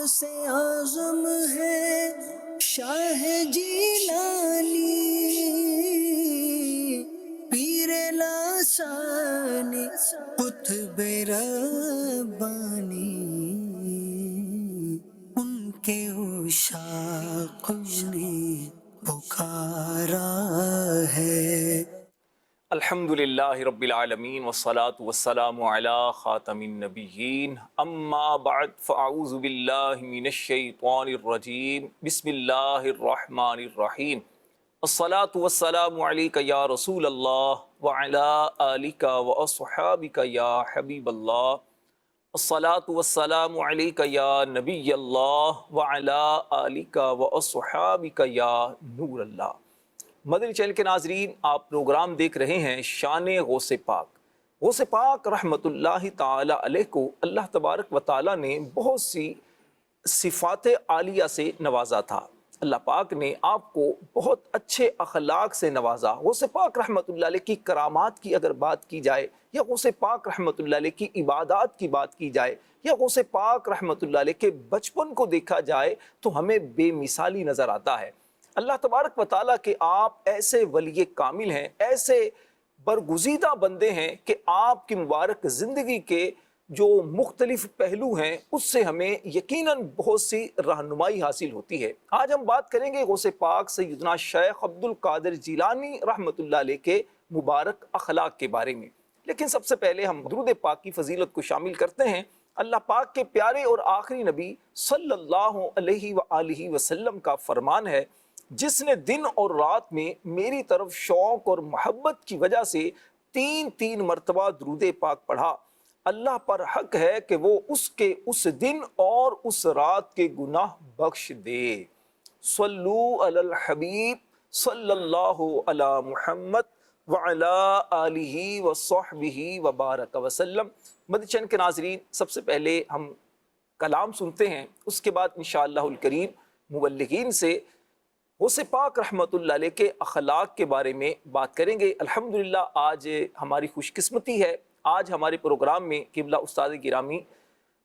سے اعظم ہے شاہ جیلانی، پیر لاسانی قطب ربانی، ان کے عشاق نے پکارا ہے۔ الحمدللہ رب العالمین والصلاة والسلام علی خاتم النبیین، اما بعد فاعوذ باللہ من الشیطان الرجیم، بسم اللہ الرحمن الرحیم۔ الصلاة والسلام علیک یا رسول اللہ وعلی آلک واصحابک یا حبیب اللہ، الصلاة والسلام علیک یا نبی اللہ وعلی آلک واصحابک یا نور اللہ۔ مدنی چینل کے ناظرین، آپ پروگرام دیکھ رہے ہیں شان غوث پاک۔ غوث پاک رحمۃ اللہ تعالی علیہ کو اللہ تبارک و تعالی نے بہت سی صفات عالیہ سے نوازا تھا۔ اللہ پاک نے آپ کو بہت اچھے اخلاق سے نوازا۔ غوث پاک رحمۃ اللہ علیہ کی کرامات کی اگر بات کی جائے، یا غوث پاک رحمۃ اللہ علیہ کی عبادات کی بات کی جائے، یا غوث پاک رحمۃ اللہ علیہ کے بچپن کو دیکھا جائے تو ہمیں بے مثالی نظر آتا ہے۔ اللہ تبارک و تعالیٰ کے آپ ایسے ولی کامل ہیں، ایسے برگزیدہ بندے ہیں کہ آپ کی مبارک زندگی کے جو مختلف پہلو ہیں اس سے ہمیں یقیناً بہت سی رہنمائی حاصل ہوتی ہے۔ آج ہم بات کریں گے غوث پاک سیدنا شیخ عبد القادر جیلانی رحمۃ اللہ علیہ کے مبارک اخلاق کے بارے میں، لیکن سب سے پہلے ہم درود پاک کی فضیلت کو شامل کرتے ہیں۔ اللہ پاک کے پیارے اور آخری نبی صلی اللہ علیہ وآلہ وسلم کا فرمان ہے، جس نے دن اور رات میں میری طرف شوق اور محبت کی وجہ سے تین مرتبہ درود پاک پڑھا، اللہ پر حق ہے کہ وہ اس کے اس دن اور اس رات کے گناہ بخش دے۔ صلو علی الحبیب صلی اللہ علی محمد وعلی آلہ وصحبہ وبارک وسلم۔ مدنی چینل کے ناظرین، سب سے پہلے ہم کلام سنتے ہیں، اس کے بعد انشاءاللہ الکریم مبلغین سے غوث پاک رحمۃ اللہ علیہ کے اخلاق کے بارے میں بات کریں گے۔ الحمدللہ آج ہماری خوش قسمتی ہے، آج ہمارے پروگرام میں قبلہ استاد گرامی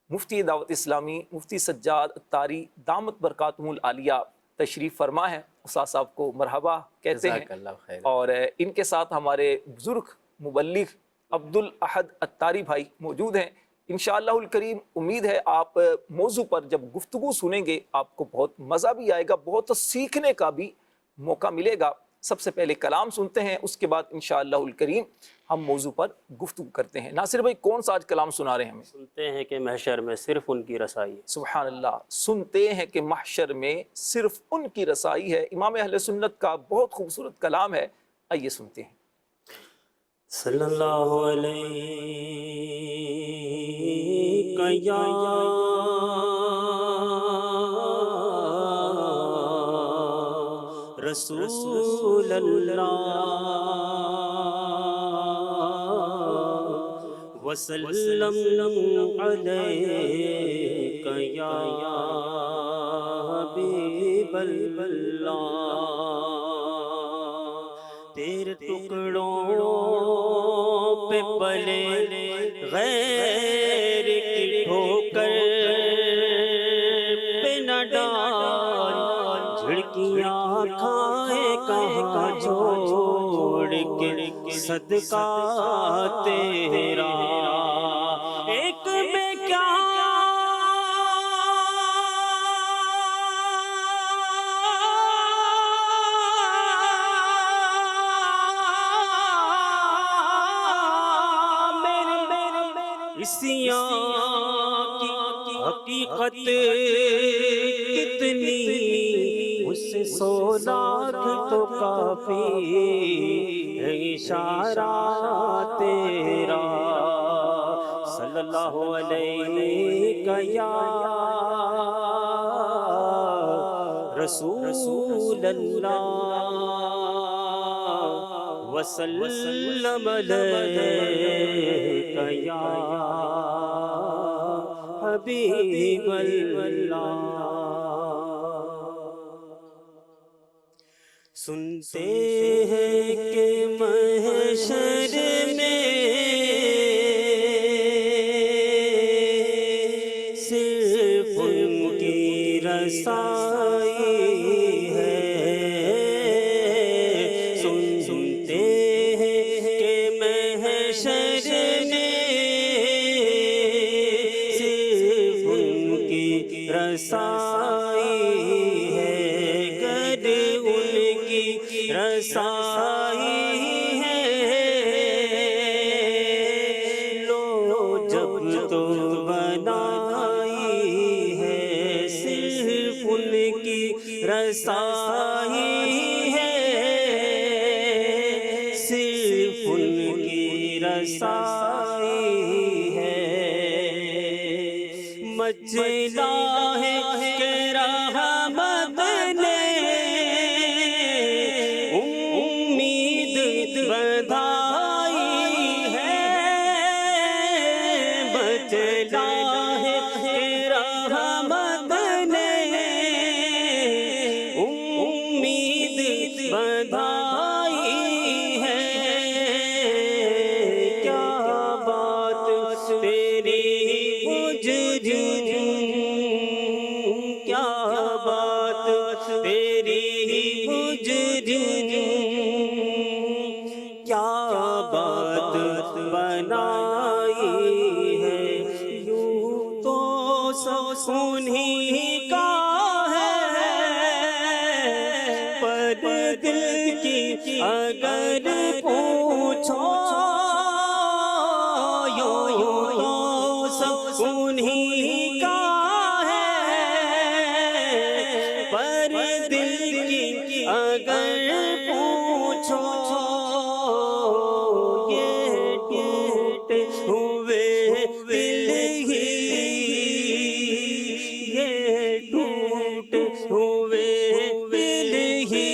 مفتی دعوت اسلامی مفتی سجاد اتاری دامت برکاتہم العالیہ تشریف فرما ہے۔ استاد صاحب کو مرحبا کہتے ہیں، جزاک اللہ خیر۔ اور ان کے ساتھ ہمارے بزرگ مبلغ عبد الاحد اتاری بھائی موجود ہیں۔ انشاءاللہ الکریم امید ہے آپ موضوع پر جب گفتگو سنیں گے آپ کو بہت مزہ بھی آئے گا، بہت سیکھنے کا بھی موقع ملے گا۔ سب سے پہلے کلام سنتے ہیں، اس کے بعد انشاءاللہ الکریم ہم موضوع پر گفتگو کرتے ہیں۔ ناصر بھائی کون سا آج کلام سنا رہے ہیں ہمیں؟ سنتے ہیں کہ محشر میں صرف ان کی رسائی ہے۔ سبحان اللہ، سنتے ہیں کہ محشر میں صرف ان کی رسائی ہے۔ امام اہل سنت کا بہت خوبصورت کلام ہے، آئیے سنتے ہیں۔ صلی اللہ علیہ یا رسول اللہ وسلم علیک یا حبیب اللہ، تیرے ٹکڑوں پہ پلے غیر کی ٹھوکر پہ نہ ڈال، جھڑکیاں کھائے کہاں چھوڑ کے صدقہ تیرا، ایک میں کیا اسیاں کی حقیقت کتنی، اس سے 100 لاکھ تو کافی ہے اشارہ تیرا، صلی اللہ علیہ یا رسول اللہ وسلم علیک یا حبیب اللہ۔ سنتے ہیں کہ محشر میں صرف ان کی رسائی ہے، سنتے ہیں کہ محشر میں صرف ان کی رسائی ہے، گر ان کی رسائی ہے، لو جب تو بنائی ہے، صرف ان کی رسائی ہے، صرف ان کی رسائی ہے، مچلا ہے کہ رحمت نے امید بدھائی ہے، مچلا ہے کہ رحمت نے امید بدھائی ہے، کیا بات تیری مجرم، کیا بات تیری مجرم، کیا بات بنائی ہے، یوں تو سب انہیں کا ہے، پر دل کی اگر پوچھو، یوں تو سب انہیں کا ہے، پر دل کی اگر پوچھو، یہ ٹوٹے ہوئے دل ہی، یہ ٹوٹے ہوئے دل ہی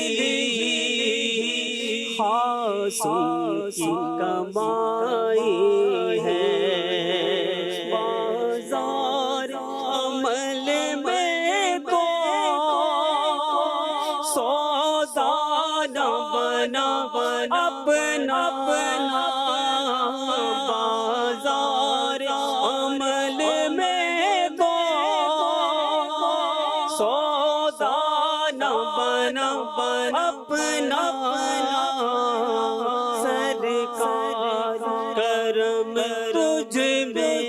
خاصوں کی کمائی ہے، بازار عمل میں تو سودا نہ بنا اپنا، بازار عمل میں تو سودا نہ بنا اپنا، سرکار کرم تجھ میں،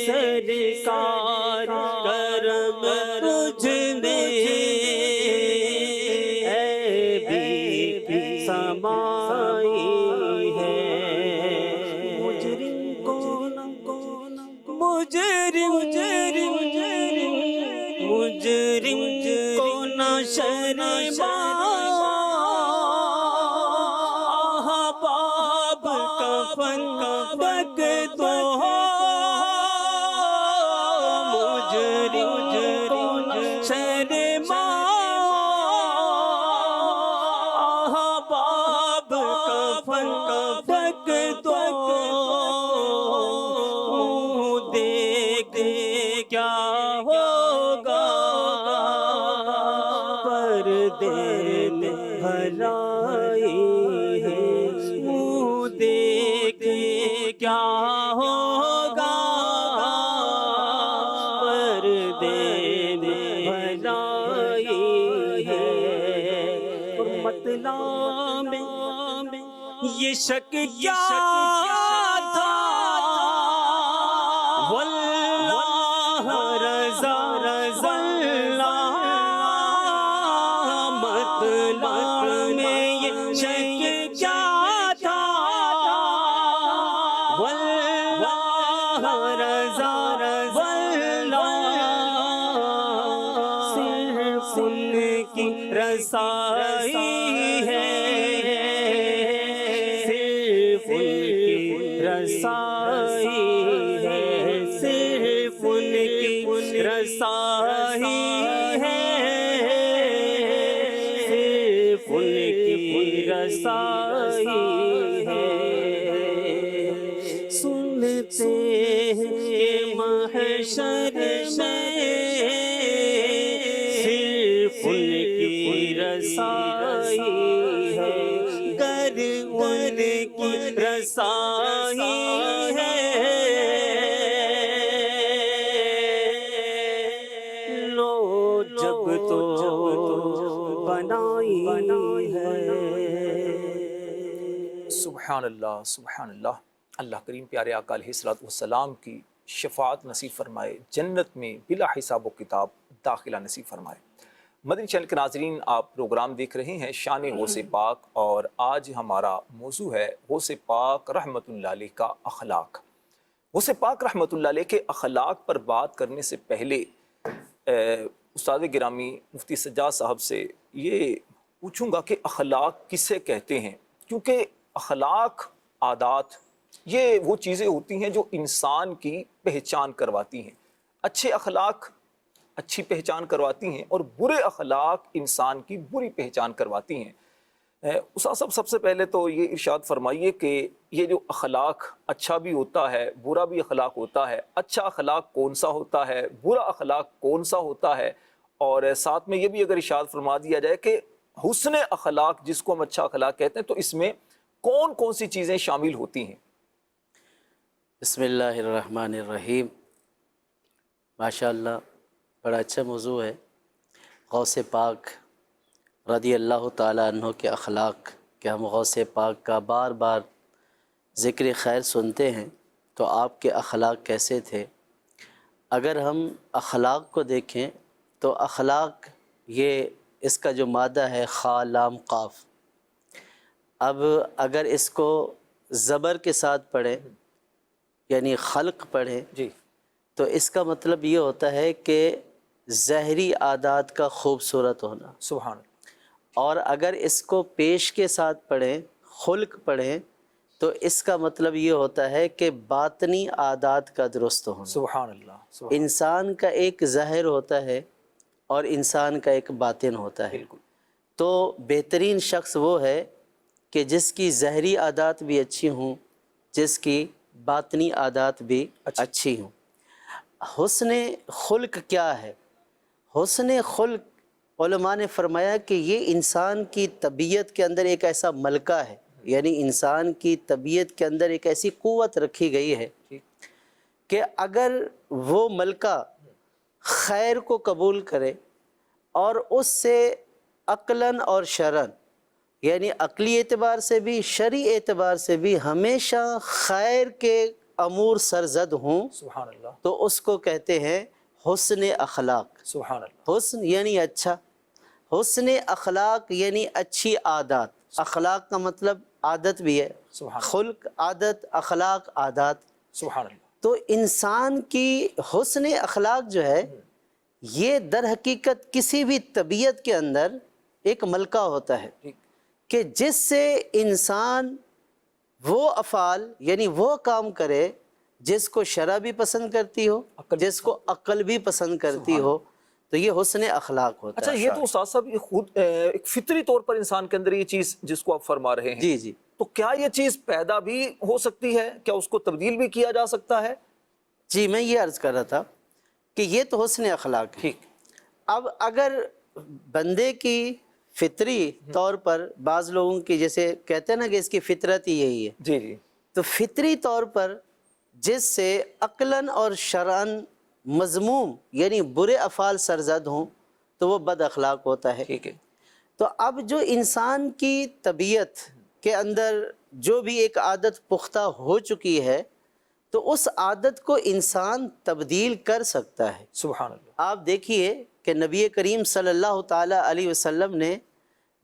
سرکار کرم تجھ میں، عیبی سمائی ہے، مجرم کون مجرم مجرم کو نہ شرما، احباب کفن ڈھک دو، مجرم کو نہ شرما، احباب کفن ڈھک دو، دیکھ کیا ہوگا، پردے میں بھلائی ہے، منہ دیکھ کیا ہوگا، پردے میں بھلائی ہے، مطلع میں یہ شک کیا تھا، واللہ رضا واللہ، مطلع میں یہ شک کیا تھا، واللہ رضا واللہ، صرف ان کی رسائی ہے، صرف ان کی رسائی ہے، صرف ان کی رسائی ہے، صرف ان کی رسائی ہے، سنتے ہیں کہ محشر میں صرف ان کی رسائی ہے، گر ان کی رسائی ہے، بنائی ہے۔ سبحان اللہ، سبحان اللہ۔ اللہ کریم پیارے آقا علیہ الصلوۃ والسلام کی شفاعت نصیب فرمائے، جنت میں بلا حساب و کتاب داخلہ نصیب فرمائے۔ مدنی چینل کے ناظرین، آپ پروگرام دیکھ رہے ہیں شان غوث پاک، اور آج ہمارا موضوع ہے غوث پاک رحمۃ اللہ علیہ کا اخلاق۔ غوث پاک رحمۃ اللہ علیہ کے اخلاق پر بات کرنے سے پہلے استاد گرامی مفتی سجاد صاحب سے یہ پوچھوں گا کہ اخلاق کسے کہتے ہیں، کیونکہ اخلاق، عادات، یہ وہ چیزیں ہوتی ہیں جو انسان کی پہچان کرواتی ہیں۔ اچھے اخلاق اچھی پہچان کرواتی ہیں، اور برے اخلاق انسان کی بری پہچان کرواتی ہیں۔ استاد صاحب، سب سے پہلے تو یہ ارشاد فرمائیے کہ یہ جو اخلاق اچھا بھی ہوتا ہے، برا بھی اخلاق ہوتا ہے، اچھا اخلاق کون سا ہوتا ہے، برا اخلاق کون سا ہوتا ہے، اور ساتھ میں یہ بھی اگر ارشاد فرما دیا جائے کہ حسن اخلاق جس کو ہم اچھا اخلاق کہتے ہیں، تو اس میں کون کون سی چیزیں شامل ہوتی ہیں؟ بسم اللہ الرحمن الرحیم۔ ماشاءاللہ، بڑا اچھا موضوع ہے۔ غوث پاک رضی اللہ تعالیٰ عنہ کے اخلاق، کہ ہم غوث پاک کا بار بار ذکر خیر سنتے ہیں، تو آپ کے اخلاق کیسے تھے؟ اگر ہم اخلاق کو دیکھیں تو اخلاق، یہ اس کا جو مادہ ہے خا لام قاف، اب اگر اس کو زبر کے ساتھ پڑھیں، یعنی خلق پڑھیں، جی، تو اس کا مطلب یہ ہوتا ہے کہ ظاہری عادات کا خوبصورت ہونا، سبحان اللہ۔ اور اگر اس کو پیش کے ساتھ پڑھیں، خلق پڑھیں، تو اس کا مطلب یہ ہوتا ہے کہ باطنی عادات کا درست ہونا۔ سبحان اللہ، سبحان انسان کا ایک ظاہر ہوتا ہے اور انسان کا ایک باطن ہوتا ہے۔ بالکل۔ تو بہترین شخص وہ ہے کہ جس کی ظاہری عادات بھی اچھی ہوں، جس کی باطنی عادات بھی اچھی ہوں۔ حسن خلق کیا ہے؟ حسن خلق، علماء نے فرمایا کہ یہ انسان کی طبیعت کے اندر ایک ایسا ملکہ ہے، یعنی انسان کی طبیعت کے اندر ایک ایسی قوت رکھی گئی ہے کہ اگر وہ ملکہ خیر کو قبول کرے اور اس سے عقلاً اور شرعاً، یعنی عقلی اعتبار سے بھی شرعی اعتبار سے بھی ہمیشہ خیر کے امور سرزد ہوں، سبحان اللہ، تو اس کو کہتے ہیں حسن اخلاق۔ سبحان اللہ، حسن یعنی اچھا، حسن اخلاق یعنی اچھی عادات۔ اخلاق کا مطلب عادت بھی ہے، سبحان اللہ، خلق عادت، اخلاق عادات۔ سبحان اللہ۔ تو انسان کی حسن اخلاق جو ہے، یہ در حقیقت کسی بھی طبیعت کے اندر ایک ملکہ ہوتا ہے کہ جس سے انسان وہ افعال، یعنی وہ کام کرے جس کو شرع بھی پسند کرتی ہو، جس کو عقل بھی پسند کرتی ہو، تو یہ حسن اخلاق ہوتا ہے۔ اچھا، یہ تو استاد صاحب یہ خود ایک فطری طور پر انسان کے اندر یہ چیز جس کو آپ فرما رہے ہیں، جی جی، تو کیا یہ چیز پیدا بھی ہو سکتی ہے؟ کیا اس کو تبدیل بھی کیا جا سکتا ہے؟ جی، میں یہ عرض کر رہا تھا کہ یہ تو حسن اخلاق ہے۔ ٹھیک۔ اب اگر بندے کی فطری طور پر، بعض لوگوں کی جیسے کہتے ہیں نا کہ اس کی فطرت ہی یہی ہے، جی جی، تو فطری طور پر جس سے عقلاً اور شرعاً مذموم یعنی برے افعال سرزد ہوں، تو وہ بد اخلاق ہوتا ہے۔ ٹھیک ہے۔ تو اب جو انسان کی طبیعت کے اندر جو بھی ایک عادت پختہ ہو چکی ہے، تو اس عادت کو انسان تبدیل کر سکتا ہے۔ سبحان اللہ۔ آپ دیکھیے کہ نبی کریم صلی اللہ تعالیٰ علیہ وسلم نے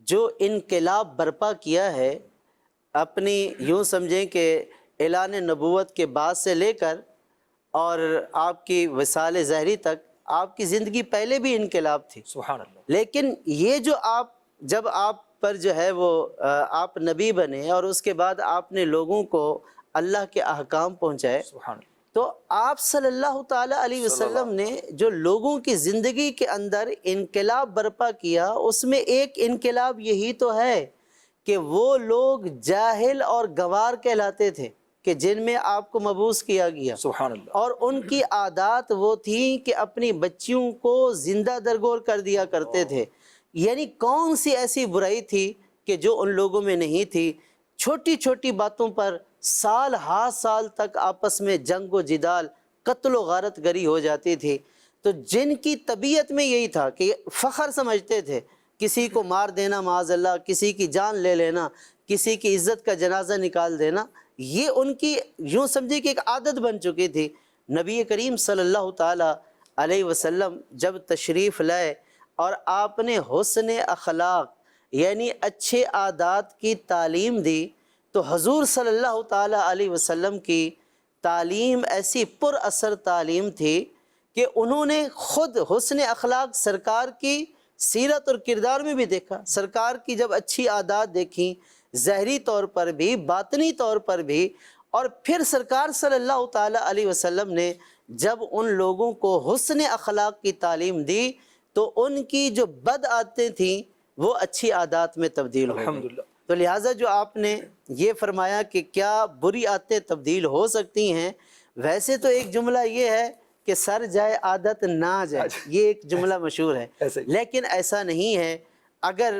جو انقلاب برپا کیا ہے، اپنی یوں سمجھیں کہ اعلان نبوت کے بعد سے لے کر اور آپ کی وصال ظاہری تک، آپ کی زندگی پہلے بھی انقلاب تھی، سبحان اللہ۔ لیکن یہ جو جب آپ پر جو ہے وہ آپ نبی بنے اور اس کے بعد آپ نے لوگوں کو اللہ کے احکام پہنچائے، سبحان اللہ۔ تو آپ صلی اللہ تعالیٰ علیہ وسلم نے جو لوگوں کی زندگی کے اندر انقلاب برپا کیا، اس میں ایک انقلاب یہی تو ہے کہ وہ لوگ جاہل اور گوار کہلاتے تھے کہ جن میں آپ کو مبعوث کیا گیا، سبحان اللہ۔ اور ان کی عادات وہ تھیں کہ اپنی بچیوں کو زندہ درگور کر دیا کرتے تھے۔ یعنی کون سی ایسی برائی تھی کہ جو ان لوگوں میں نہیں تھی؟ چھوٹی چھوٹی باتوں پر سال ہا سال تک آپس میں جنگ و جدال، قتل و غارت گری ہو جاتی تھی۔ تو جن کی طبیعت میں یہی تھا کہ فخر سمجھتے تھے کسی کو مار دینا معاذ اللہ، کسی کی جان لے لینا، کسی کی عزت کا جنازہ نکال دینا، یہ ان کی یوں سمجھے کہ ایک عادت بن چکی تھی۔ نبی کریم صلی اللہ تعالیٰ علیہ وسلم جب تشریف لائے اور آپ نے حسن اخلاق یعنی اچھے عادات کی تعلیم دی، تو حضور صلی اللہ تعالیٰ علیہ وسلم کی تعلیم ایسی پر اثر تعلیم تھی کہ انہوں نے خود حسن اخلاق سرکار کی سیرت اور کردار میں بھی دیکھا۔ سرکار کی جب اچھی عادات دیکھیں ظاہری طور پر بھی باطنی طور پر بھی، اور پھر سرکار صلی اللہ تعالیٰ علیہ وسلم نے جب ان لوگوں کو حسن اخلاق کی تعلیم دی تو ان کی جو بد عادتیں تھیں وہ اچھی عادات میں تبدیل ہو گئیں۔ الحمدللہ۔ تو لہٰذا جو آپ نے یہ فرمایا کہ کیا بری عادتیں تبدیل ہو سکتی ہیں، ویسے تو ایک جملہ یہ ہے کہ سر جائے عادت نہ جائے، یہ ایک جملہ مشہور ہے، لیکن ایسا نہیں ہے۔ اگر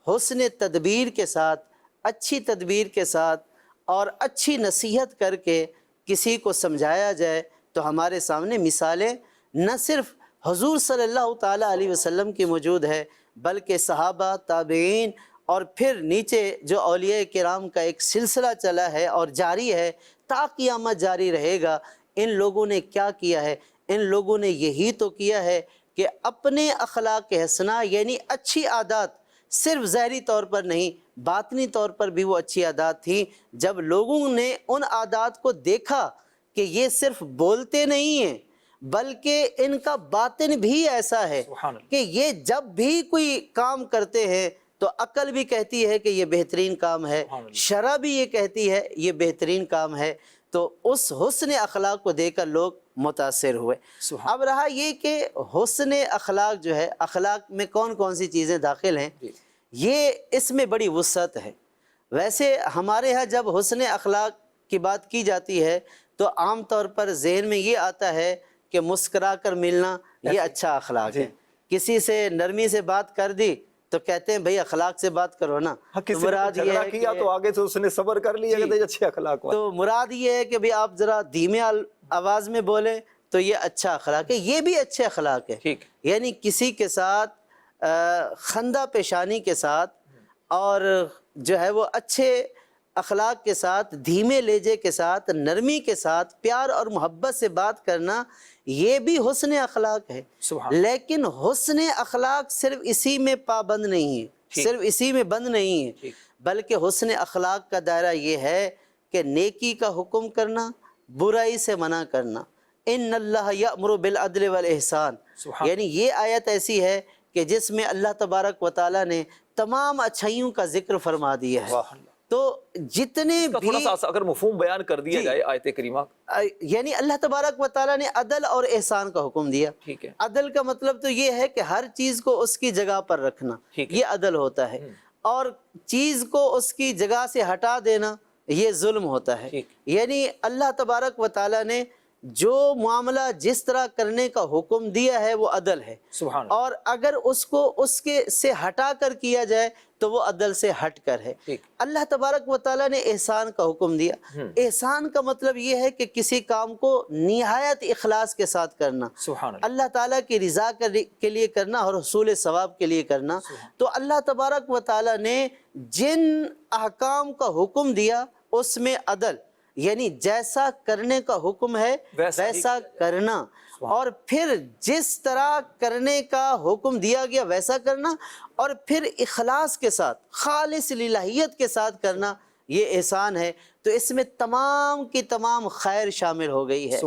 حسن تدبیر کے ساتھ، اچھی تدبیر کے ساتھ اور اچھی نصیحت کر کے کسی کو سمجھایا جائے تو ہمارے سامنے مثالیں نہ صرف حضور صلی اللہ تعالیٰ علیہ وسلم کی موجود ہے، بلکہ صحابہ، تابعین اور پھر نیچے جو اولیاء کرام کا ایک سلسلہ چلا ہے اور جاری ہے تا قیامت جاری رہے گا۔ ان لوگوں نے کیا کیا ہے؟ ان لوگوں نے یہی تو کیا ہے کہ اپنے اخلاق حسنہ یعنی اچھی عادات صرف ظاہری طور پر نہیں باطنی طور پر بھی وہ اچھی عادات تھیں۔ جب لوگوں نے ان عادات کو دیکھا کہ یہ صرف بولتے نہیں ہیں بلکہ ان کا باطن بھی ایسا ہے کہ یہ جب بھی کوئی کام کرتے ہیں تو عقل بھی کہتی ہے کہ یہ بہترین کام ہے، شرع بھی یہ کہتی ہے یہ بہترین کام ہے، تو اس حسن اخلاق کو دیکھ کر لوگ متاثر ہوئے۔ اب رہا یہ کہ حسن اخلاق جو ہے، اخلاق میں کون کون سی چیزیں داخل ہیں، یہ اس میں بڑی وسعت ہے۔ ویسے ہمارے ہاں جب حسن اخلاق کی بات کی جاتی ہے تو عام طور پر ذہن میں یہ آتا ہے کہ مسکرا کر ملنا یہ اچھا اخلاق ہے۔ کسی سے نرمی سے بات کر دی تو کہتے ہیں بھئی اخلاق سے بات کرو نا، تو مراد یہ ہے کہ تو آگے سے اس نے صبر کر لیا کہ اچھے اخلاق، تو مراد یہ ہے کہ بھئی آپ ذرا دھیمے آواز میں بولیں تو یہ اچھا اخلاق ہے، یہ بھی اچھے اخلاق ہے۔ یعنی کسی کے ساتھ خندہ پیشانی کے ساتھ اور جو ہے وہ اچھے اخلاق کے ساتھ، دھیمے لہجے کے ساتھ، نرمی کے ساتھ، پیار اور محبت سے بات کرنا یہ بھی حسن اخلاق ہے۔ لیکن حسن اخلاق صرف اسی میں پابند نہیں ہے، صرف اسی میں بند نہیں ہے، بلکہ حسن اخلاق کا دائرہ یہ ہے کہ نیکی کا حکم کرنا، برائی سے منع کرنا۔ ان اللہ یأمر بالعدل والاحسان، یعنی یہ آیت ایسی ہے کہ جس میں اللہ تبارک و تعالیٰ نے تمام اچھائیوں کا ذکر فرما دیا ہے۔ تو جتنے بھی تھوڑا سا اگر مفہوم بیان کر دیا جائے آیت کریمہ، یعنی اللہ تبارک و تعالیٰ نے عدل اور احسان کا حکم دیا۔ عدل کا مطلب تو یہ ہے کہ ہر چیز کو اس کی جگہ پر رکھنا، یہ عدل ہوتا ہے، اور چیز کو اس کی جگہ سے ہٹا دینا یہ ظلم ہوتا ہے۔ یعنی اللہ تبارک و تعالیٰ نے جو معاملہ جس طرح کرنے کا حکم دیا ہے وہ عدل ہے، اور اگر اس کو اس کے سے ہٹا کر کیا جائے تو وہ عدل سے ہٹ کر ہے۔ اللہ تبارک و تعالیٰ نے احسان کا حکم دیا۔ احسان کا مطلب یہ ہے کہ کسی کام کو نہایت اخلاص کے ساتھ کرنا، اللہ تعالیٰ کی رضا کے لیے کرنا اور حصول ثواب کے لیے کرنا۔ تو اللہ تبارک و تعالیٰ نے جن احکام کا حکم دیا اس میں عدل، یعنی جیسا کرنے کا حکم ہے ویسا کرنا، اور پھر جس طرح کرنے کا حکم دیا گیا ویسا کرنا، اور پھر اخلاص کے ساتھ، خالص للہیت کے ساتھ کرنا، یہ احسان ہے۔ تو اس میں تمام کی تمام خیر شامل ہو گئی ہے۔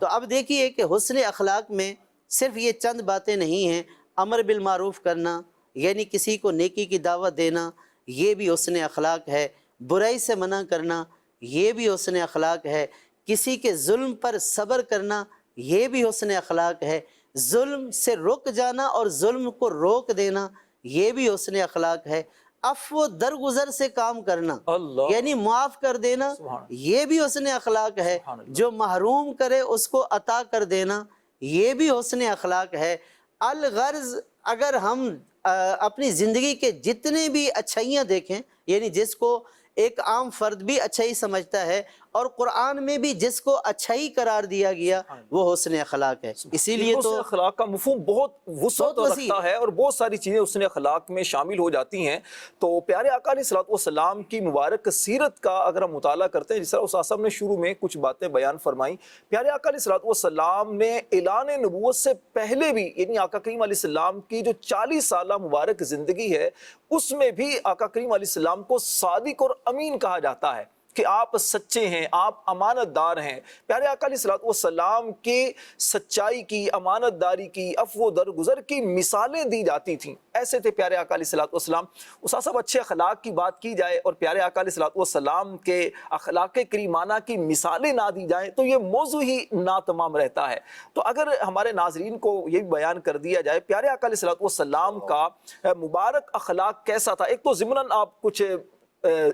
تو اب دیکھیے کہ حسن اخلاق میں صرف یہ چند باتیں نہیں ہیں۔ امر بالمعروف کرنا یعنی کسی کو نیکی کی دعوت دینا، یہ بھی حسن اخلاق ہے۔ برائی سے منع کرنا یہ بھی حسن اخلاق ہے۔ کسی کے ظلم پر صبر کرنا یہ بھی حسن اخلاق ہے۔ ظلم سے رک جانا اور ظلم کو روک دینا یہ بھی حسن اخلاق ہے۔ عفو درگزر سے کام کرنا یعنی معاف کر دینا یہ بھی حسن اخلاق ہے۔ جو محروم کرے اس کو عطا کر دینا یہ بھی حسن اخلاق ہے۔ الغرض اگر ہم اپنی زندگی کے جتنے بھی اچھائیاں دیکھیں، یعنی جس کو ایک عام فرد بھی اچھائی سمجھتا ہے اور قرآن میں بھی جس کو اچھائی قرار دیا گیا وہ حسن اخلاق ہے. اسی لیے حسن تو اخلاق کا مفہوم بہت وسعت بہت وسیع رکھتا ہے اور بہت ساری چیزیں حسن اخلاق میں شامل ہو جاتی ہیں. تو پیارے آقا علیہ الصلوۃ والسلام کی مبارک سیرت کا اگر ہم مطالعہ کرتے ہیں، جس طرح استاد صاحب نے شروع میں کچھ باتیں بیان فرمائیں، پیارے آقا علیہ الصلوۃ والسلام نے اعلان نبوت سے پہلے بھی، یعنی آقا کریم علیہ السلام کی جو 40 سالہ مبارک زندگی ہے اس میں بھی آقا کریم علیہ السلام کو صادق اور امین کہا جاتا ہے کہ آپ سچے ہیں، آپ امانت دار ہیں. پیارے آقا علیہ الصلوۃ والسلام کے سچائی کی، امانت داری کی، عفو و درگزر کی مثالیں دی جاتی تھیں. ایسے تھے پیارے آقا علیہ الصلوۃ والسلام. استاد صاحب اچھے اخلاق کی بات کی جائے اور پیارے آقا علیہ الصلوۃ والسلام کے اخلاق کریمانہ کی مثالیں نہ دی جائیں تو یہ موضوع ہی ناتمام رہتا ہے. تو اگر ہمارے ناظرین کو یہ بیان کر دیا جائے پیارے آقا علیہ الصلوۃ والسلام کا مبارک اخلاق کیسا تھا. ایک تو ضمناً آپ کچھ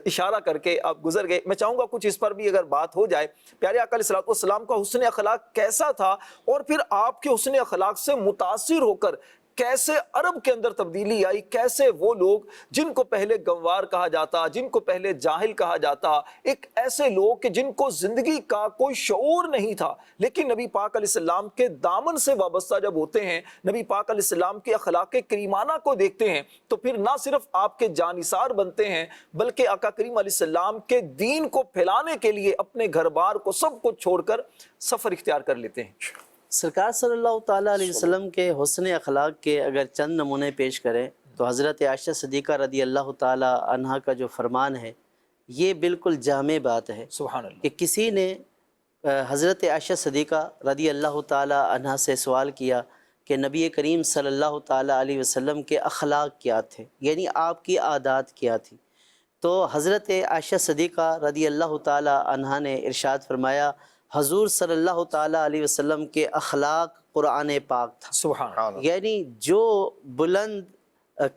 اشارہ کر کے آپ گزر گئے، میں چاہوں گا کچھ اس پر بھی اگر بات ہو جائے. پیارے آقا علیہ الصلوۃ والسلام کا حسن اخلاق کیسا تھا اور پھر آپ کے حسن اخلاق سے متاثر ہو کر کیسے عرب کے اندر تبدیلی آئی، کیسے وہ لوگ جن کو پہلے گنوار کہا جاتا، جن کو پہلے جاہل کہا جاتا، ایک ایسے لوگ کہ جن کو زندگی کا کوئی شعور نہیں تھا، لیکن نبی پاک علیہ السلام کے دامن سے وابستہ جب ہوتے ہیں، نبی پاک علیہ السلام کے اخلاق کریمانہ کو دیکھتے ہیں تو پھر نہ صرف آپ کے جانثار بنتے ہیں بلکہ آقا کریم علیہ السلام کے دین کو پھیلانے کے لیے اپنے گھر بار کو سب کو چھوڑ کر سفر اختیار کر لیتے ہیں. سرکار صلی اللہ تعالیٰ علیہ وسلم کے حسن اخلاق کے اگر چند نمونے پیش کریں تو حضرت عائشہ صدیقہ رضی اللہ تعالیٰ عنہا کا جو فرمان ہے یہ بالکل جامع بات ہے سبحان اللہ. کہ کسی نے حضرت عائشہ صدیقہ رضی اللہ تعالیٰ عنہا سے سوال کیا کہ نبی کریم صلی اللہ تعالیٰ علیہ وسلم کے اخلاق کیا تھے، یعنی آپ کی عادات کیا تھی. تو حضرت عائشہ صدیقہ رضی اللہ تعالیٰ عنہا نے ارشاد فرمایا حضور صلی اللہ تعالیٰ علیہ وسلم کے اخلاق قرآن پاک تھا. سبحان اللہ. یعنی جو بلند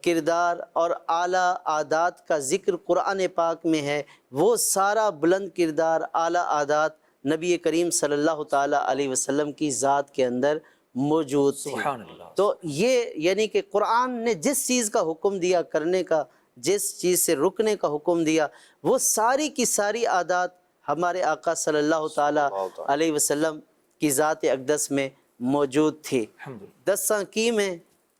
کردار اور اعلیٰ عادات کا ذکر قرآن پاک میں ہے وہ سارا بلند کردار اعلیٰ عادات نبی کریم صلی اللہ تعالیٰ علیہ وسلم کی ذات کے اندر موجود تھی. سبحان اللہ. تو یہ یعنی کہ قرآن نے جس چیز کا حکم دیا کرنے کا، جس چیز سے رکنے کا حکم دیا، وہ ساری کی ساری عادات ہمارے آقا صلی اللہ تعالیٰ علیہ وسلم کی ذات اقدس میں موجود تھی. 10 کی میں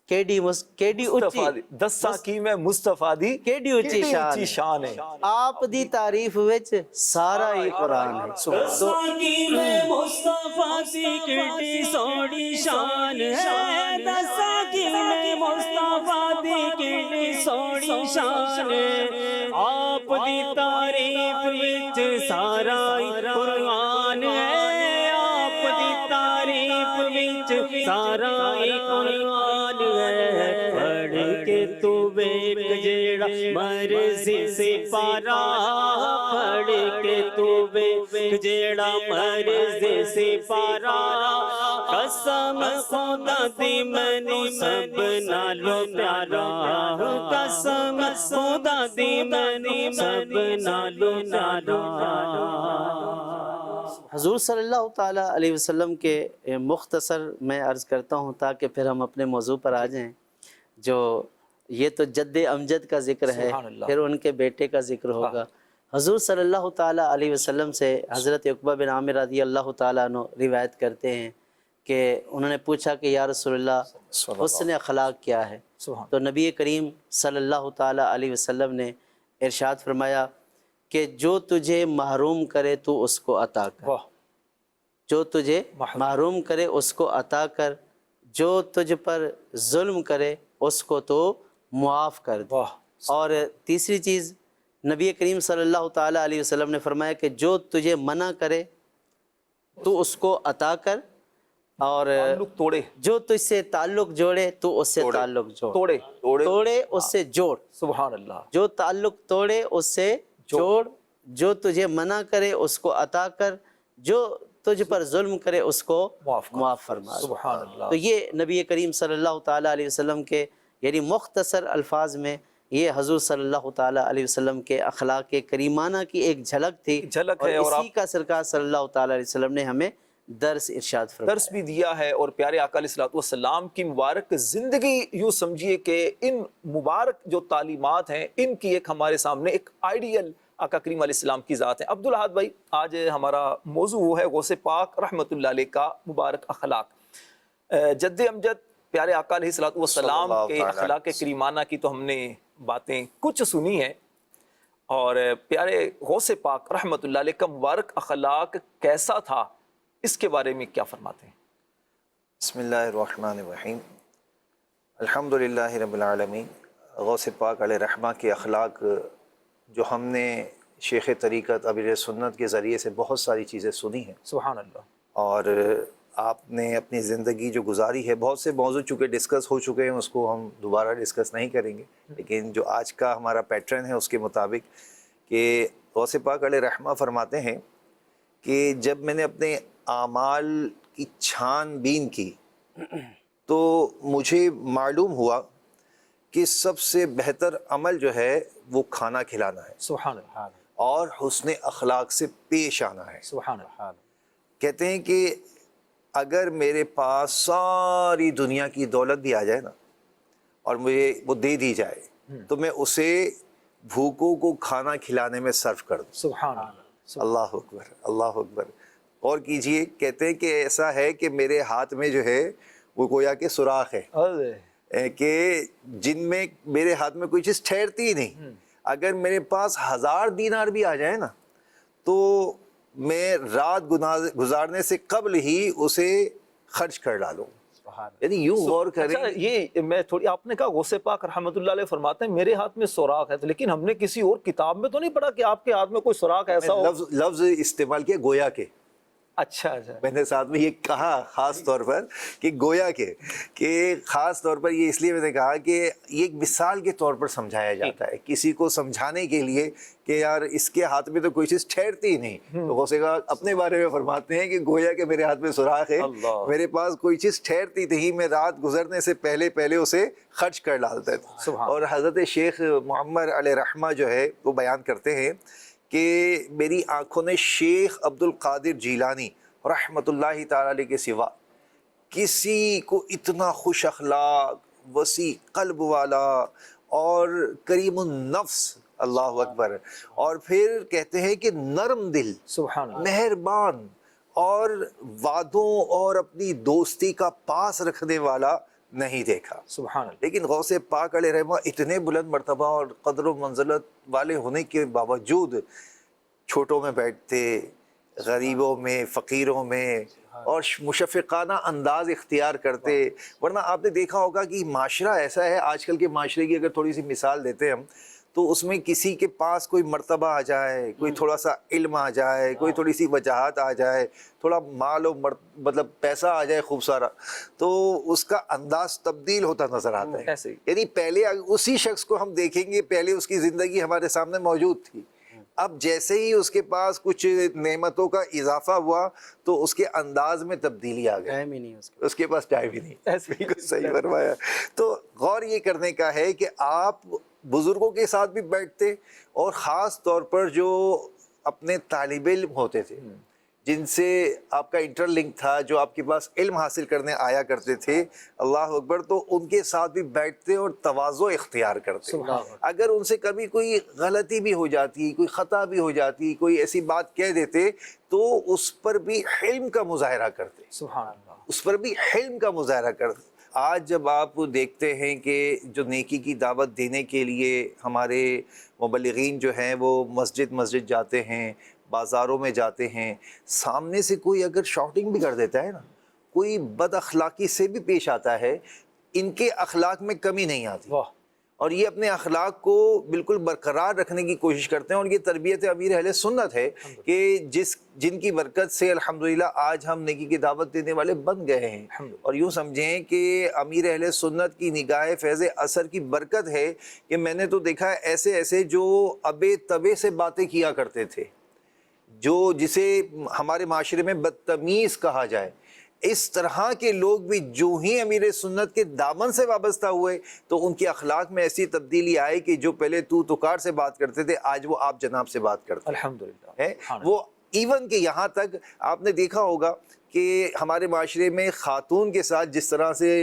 کیڈی اچھی 10 کی میں مصطفیٰ دی کیڈی اچھی شان ہے، آپ دی تعریف وچ سارا ہی قرآن ہے. 10 کی میں مصطفیٰ دی کیڈی سوڑی شان ہے، 10 کی میں مصطفیٰ دی کیڈی سوڑی شان ہے، آپ دی تعریف وچ سارا ہی قرآن ہے، آپ دی تعریف وچ سارا ہی قرآن ہے. پڑھ کے تو ویک جیڑا مرضی سے پارا، پڑھ کے تو ویک جیڑا مرضی سے پارا، قسم خدا دی مینوں سب نالوں پیارا، قسم خدا دی مینوں سب نالوں پیارا. حضور صلی اللہ تعالیٰ علیہ وسلم کے مختصر میں عرض کرتا ہوں تاکہ پھر ہم اپنے موضوع پر آ جائیں. جو یہ تو جد امجد کا ذکر ہے، پھر ان کے بیٹے کا ذکر ہوگا. حضور صلی اللہ تعالیٰ علیہ وسلم سے حضرت عقبہ بن عامر رضی اللہ تعالیٰ عنہ روایت کرتے ہیں کہ انہوں نے پوچھا کہ یا رسول اللہ حسن اخلاق کیا ہے؟ تو نبی کریم صلی اللہ تعالیٰ علیہ وسلم نے ارشاد فرمایا کہ جو تجھے محروم کرے تو اس کو عطا کر، جو تجھے محروم کرے اس کو عطا کر، جو تجھ پر ظلم کرے اس کو تو معاف کر دے. اور تیسری چیز نبی کریم صلی اللہ تعالیٰ علیہ وسلم نے فرمایا کہ جو تجھے منع کرے تو اس کو عطا کر، اور توڑے جو تجھ سے تعلق جوڑے تو اس سے تعلق جوڑ، توڑے اس سے جوڑ. سبحان اللہ. جو تعلق توڑے اس سے جوڑ، جو تجھے منع کرے اس کو عطا کر، جو تجھ پر ظلم کرے اس کو معاف فرما. سبحان اللہ. تو یہ نبی کریم صلی اللہ تعالیٰ علیہ وسلم کے یعنی مختصر الفاظ میں یہ حضور صلی اللہ تعالیٰ علیہ وسلم کے اخلاق کریمانہ کی ایک جھلک تھی، جھلک ہے، اور اسی کا سرکار صلی اللہ تعالیٰ علیہ وسلم نے ہمیں درس ارشاد فرمایا، درس بھی دیا ہے. اور پیارے آقا علیہ الصلوۃ والسلام کی مبارک زندگی یوں سمجھیے کہ ان مبارک جو تعلیمات ہیں ان کی ایک ہمارے سامنے ایک آئیڈیل آقا کریم علیہ السلام کی ذات ہے۔ عبدالاحد بھائی، آج ہمارا موضوع وہ ہے غوث پاک رحمۃ اللہ علیہ کا مبارک اخلاق۔ جد امجد پیارے آقا علیہ الصلوۃ والسلام کے اخلاق کریمانہ کی تو ہم نے باتیں کچھ سنی ہیں، اور پیارے غوث پاک رحمۃ اللہ علیہ کا مبارک اخلاق کیسا تھا، اس کے بارے میں کیا فرماتے ہیں؟ بسم اللہ الرحمن الرحیم، الحمدللہ رب العالمین۔ غوث پاک علیہ رحمہ کے اخلاق جو ہم نے شیخ طریقت امیر سنت کے ذریعے سے بہت ساری چیزیں سنی ہیں، سبحان اللہ۔ اور آپ نے اپنی زندگی جو گزاری ہے، بہت سے موضوع چونکہ ڈسکس ہو چکے ہیں، اس کو ہم دوبارہ ڈسکس نہیں کریں گے، لیکن جو آج کا ہمارا پیٹرن ہے اس کے مطابق کہ غوث پاک علیہ رحمہ فرماتے ہیں کہ جب میں نے اپنے اعمال کی چھان بین کی تو مجھے معلوم ہوا کہ سب سے بہتر عمل جو ہے وہ کھانا کھلانا ہے سبحان اللہ، اور حسن اخلاق سے پیش آنا ہے۔ سبحان اللہ۔ کہتے ہیں کہ اگر میرے پاس ساری دنیا کی دولت بھی آ جائے نا اور مجھے وہ دے دی جائے تو میں اسے بھوکوں کو کھانا کھلانے میں صرف کر دوں۔ سبحان اللہ۔ اللہ اکبر، اللہ اکبر۔ اور کیجئے، کہتے ہیں کہ ایسا ہے کہ میرے ہاتھ میں جو ہے وہ گویا کہ سوراخ ہے کہ جن میں میرے ہاتھ میں کوئی چیز ٹھہرتی ہی نہیں۔ اگر میرے پاس 1000 دینار بھی آ جائے نا تو میں رات گزارنے سے قبل ہی اسے خرچ کر ڈالوں۔ یعنی یوں غور کریں۔ اچھا، یہ میں تھوڑی، آپ نے کہا غوث پاک رحمۃ اللہ علیہ فرماتے ہیں میرے ہاتھ میں سوراخ ہے، لیکن ہم نے کسی اور کتاب میں تو نہیں پڑھا کہ آپ کے ہاتھ میں کوئی سوراخ ایسا ہو؟ لفظ استعمال کیا گویا کے۔ اچھا اچھا، میں نے ساتھ میں یہ کہا خاص طور پر کہ گویا کے، کہ خاص طور پر یہ اس لیے میں نے کہا کہ یہ ایک مثال کے طور پر سمجھایا جاتا ہے کسی کو سمجھانے کے لیے کہ یار اس کے ہاتھ میں تو کوئی چیز ٹھہرتی ہی نہیں، تو غوث کا اپنے بارے میں فرماتے ہیں کہ گویا کہ میرے ہاتھ میں سوراخ ہے، میرے پاس کوئی چیز ٹھہرتی تھی، میں رات گزرنے سے پہلے اسے خرچ کر ڈالتا تھا۔ اور حضرت شیخ محمد علیہ رحمہ جو ہے وہ بیان کرتے ہیں کہ میری آنکھوں نے شیخ عبد القادر جیلانی رحمۃ اللہ تعالی علیہ کے سوا کسی کو اتنا خوش اخلاق، وسیع قلب والا اور کریم النفس، اللہ اکبر، اور پھر کہتے ہیں کہ نرم دل، سبحان اللہ، مہربان اور وعدوں اور اپنی دوستی کا پاس رکھنے والا نہیں دیکھا۔ سبحان اللہ۔ لیکن غوث پاک علیہ رحمہ اتنے بلند مرتبہ اور قدر و منزلت والے ہونے کے باوجود چھوٹوں میں بیٹھتے، غریبوں میں، فقیروں میں، اور مشفقانہ انداز اختیار کرتے۔ ورنہ آپ نے دیکھا ہوگا کہ معاشرہ ایسا ہے، آج کل کے معاشرے کی اگر تھوڑی سی مثال دیتے ہم تو اس میں کسی کے پاس کوئی مرتبہ آ جائے، کوئی تھوڑا سا علم آ جائے، کوئی تھوڑی سی وجاہت آ جائے، تھوڑا مال و مطلب پیسہ آ جائے خوب سارا، تو اس کا انداز تبدیل ہوتا نظر آتا ہے۔ ایسے ہی۔ یعنی پہلے اسی شخص کو ہم دیکھیں گے، پہلے اس کی زندگی ہمارے سامنے موجود تھی، اب جیسے ہی اس کے پاس کچھ نعمتوں کا اضافہ ہوا تو اس کے انداز میں تبدیلی آ گئی، ٹائم ہی نہیں اس کے پاس ٹائم ہی نہیں۔ بالکل صحیح فرمایا۔ تو غور یہ کرنے کا ہے کہ آپ بزرگوں کے ساتھ بھی بیٹھتے، اور خاص طور پر جو اپنے طالب علم ہوتے تھے، جن سے آپ کا انٹر لنک تھا، جو آپ کے پاس علم حاصل کرنے آیا کرتے تھے، اللہ اکبر، تو ان کے ساتھ بھی بیٹھتے اور تواضع اختیار کرتے۔ اگر ان سے کبھی کوئی غلطی بھی ہو جاتی، کوئی خطا بھی ہو جاتی، کوئی ایسی بات کہہ دیتے تو اس پر بھی حلم کا مظاہرہ کرتے، سبحان اللہ، اس پر بھی حلم کا مظاہرہ کرتے۔ آج جب آپ دیکھتے ہیں کہ جو نیکی کی دعوت دینے کے لیے ہمارے مبلغین جو ہیں وہ مسجد جاتے ہیں، بازاروں میں جاتے ہیں، سامنے سے کوئی اگر شاؤٹنگ بھی کر دیتا ہے نا، کوئی بد اخلاقی سے بھی پیش آتا ہے، ان کے اخلاق میں کمی نہیں آتی، اور یہ اپنے اخلاق کو بالکل برقرار رکھنے کی کوشش کرتے ہیں، اور یہ تربیت امیر اہل سنت ہے کہ جن کی برکت سے الحمدللہ آج ہم نیکی کی دعوت دینے والے بن گئے ہیں۔ اور یوں سمجھیں کہ امیر اہل سنت کی نگاہ فیض اثر کی برکت ہے کہ میں نے تو دیکھا ہے ایسے جو ابے تبے سے باتیں کیا کرتے تھے، جسے ہمارے معاشرے میں بدتمیز کہا جائے، اس طرح کے لوگ بھی جو ہی امیر سنت کے دامن سے وابستہ ہوئے تو ان کے اخلاق میں ایسی تبدیلی آئی کہ جو پہلے تو تکار سے بات کرتے تھے آج وہ آپ جناب سے بات کرتے ہیں۔ الحمدللہ۔ وہ ایون کہ یہاں تک آپ نے دیکھا ہوگا کہ ہمارے معاشرے میں خاتون کے ساتھ جس طرح سے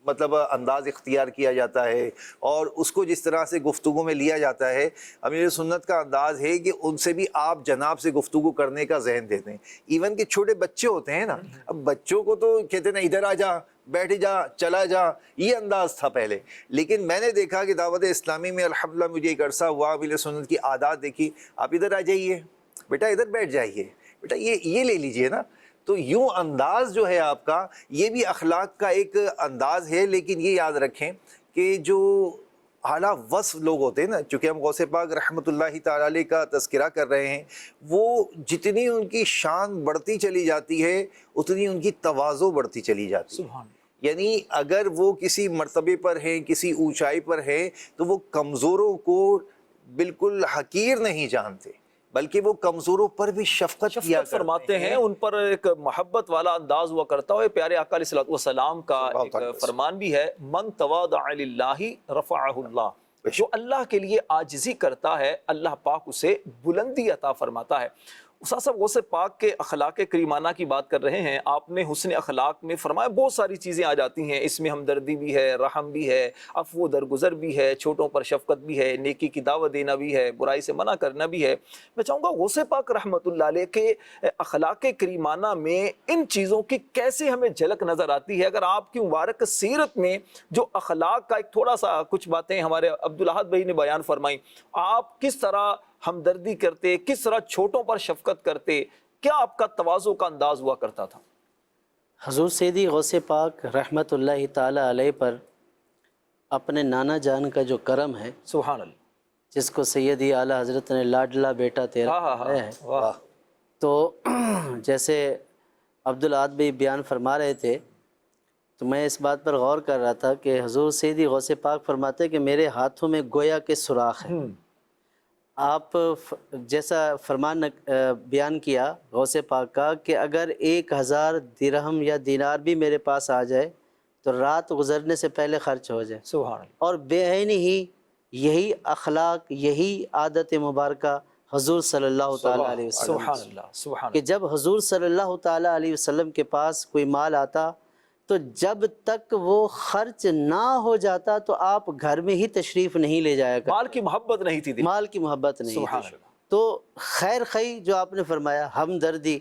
مطلب انداز اختیار کیا جاتا ہے اور اس کو جس طرح سے گفتگو میں لیا جاتا ہے، امیر سنت کا انداز ہے کہ ان سے بھی آپ جناب سے گفتگو کرنے کا ذہن دیتے ہیں۔ ایون کہ چھوٹے بچے ہوتے ہیں نا، اب بچوں کو تو کہتے ہیں نا ادھر آ جا، بیٹھ جا، چلا جا، یہ انداز تھا پہلے، لیکن میں نے دیکھا کہ دعوت اسلامی میں الحمدللہ مجھے ایک عرصہ ہوا، امیر سنت کی عادات دیکھی، آپ ادھر آ جائیے بیٹا، ادھر بیٹھ جائیے بیٹا، یہ لے لیجئے نا۔ تو یوں انداز جو ہے آپ کا، یہ بھی اخلاق کا ایک انداز ہے، لیکن یہ یاد رکھیں کہ جو اعلیٰ وصف لوگ ہوتے ہیں نا، چونکہ ہم غوث پاک رحمۃ اللہ تعالی علیہ کا تذکرہ کر رہے ہیں، وہ جتنی ان کی شان بڑھتی چلی جاتی ہے اتنی ان کی تواضع بڑھتی چلی جاتی ہے۔ یعنی اگر وہ کسی مرتبے پر ہیں، کسی اونچائی پر ہیں، تو وہ کمزوروں کو بالکل حقیر نہیں جانتے، بلکہ وہ کمزوروں پر بھی شفقت کیا فرماتے ہیں، ان پر ایک محبت والا انداز ہوا کرتا ہے۔ پیارے آقا علیہ الصلوۃ والسلام کا ایک فرمان بھی ہے، من تواضع للہ رفعہ اللہ، جو اللہ کے لیے عاجزی کرتا ہے اللہ پاک اسے بلندی عطا فرماتا ہے۔ استاد صاحب غوث پاک کے اخلاق کریمانہ کی بات کر رہے ہیں، آپ نے حسن اخلاق میں فرمایا بہت ساری چیزیں آ جاتی ہیں، اس میں ہمدردی بھی ہے، رحم بھی ہے، عفو درگزر بھی ہے، چھوٹوں پر شفقت بھی ہے، نیکی کی دعوت دینا بھی ہے، برائی سے منع کرنا بھی ہے۔ میں چاہوں گا غوث پاک رحمۃ اللہ علیہ کے اخلاق کریمانہ میں ان چیزوں کی کیسے ہمیں جھلک نظر آتی ہے؟ اگر آپ کی مبارک سیرت میں جو اخلاق کا ایک تھوڑا سا کچھ باتیں ہمارے عبدالاحد بھائی نے بیان فرمائیں، آپ کس طرح ہمدردی کرتے، کس طرح چھوٹوں پر شفقت کرتے، کیا آپ کا تواضع کا انداز ہوا کرتا تھا؟ حضور سیدی غوث پاک رحمۃ اللہ تعالی علیہ پر اپنے نانا جان کا جو کرم ہے، سبحان اللہ، جس کو سیدی اعلیٰ حضرت نے لاڈلا بیٹا تیرا ہے، واہ، تو جیسے عبدالاحد بھائی بیان فرما رہے تھے، تو میں اس بات پر غور کر رہا تھا کہ حضور سیدی غوث پاک فرماتے کہ میرے ہاتھوں میں گویا کے سوراخ ہے۔ آپ جیسا فرمان بیان کیا غوث پاک کا کہ اگر 1000 درہم یا دینار بھی میرے پاس آ جائے تو رات گزرنے سے پہلے خرچ ہو جائے، سبحان اللہ، اور بے عینی ہی یہی اخلاق، یہی عادت مبارکہ حضور صلی اللہ تعالیٰ علیہ وسلم، سبحان اللہ، سبحان کہ جب حضور صلی اللہ تعالیٰ علیہ وسلم کے پاس کوئی مال آتا تو جب تک وہ خرچ نہ ہو جاتا تو آپ گھر میں ہی تشریف نہیں لے جایا کرتے، مال کی محبت نہیں تھی دل، مال کی محبت نہیں سبحان تھی۔ اللہ، تو خیر خی جو آپ نے فرمایا، ہمدردی،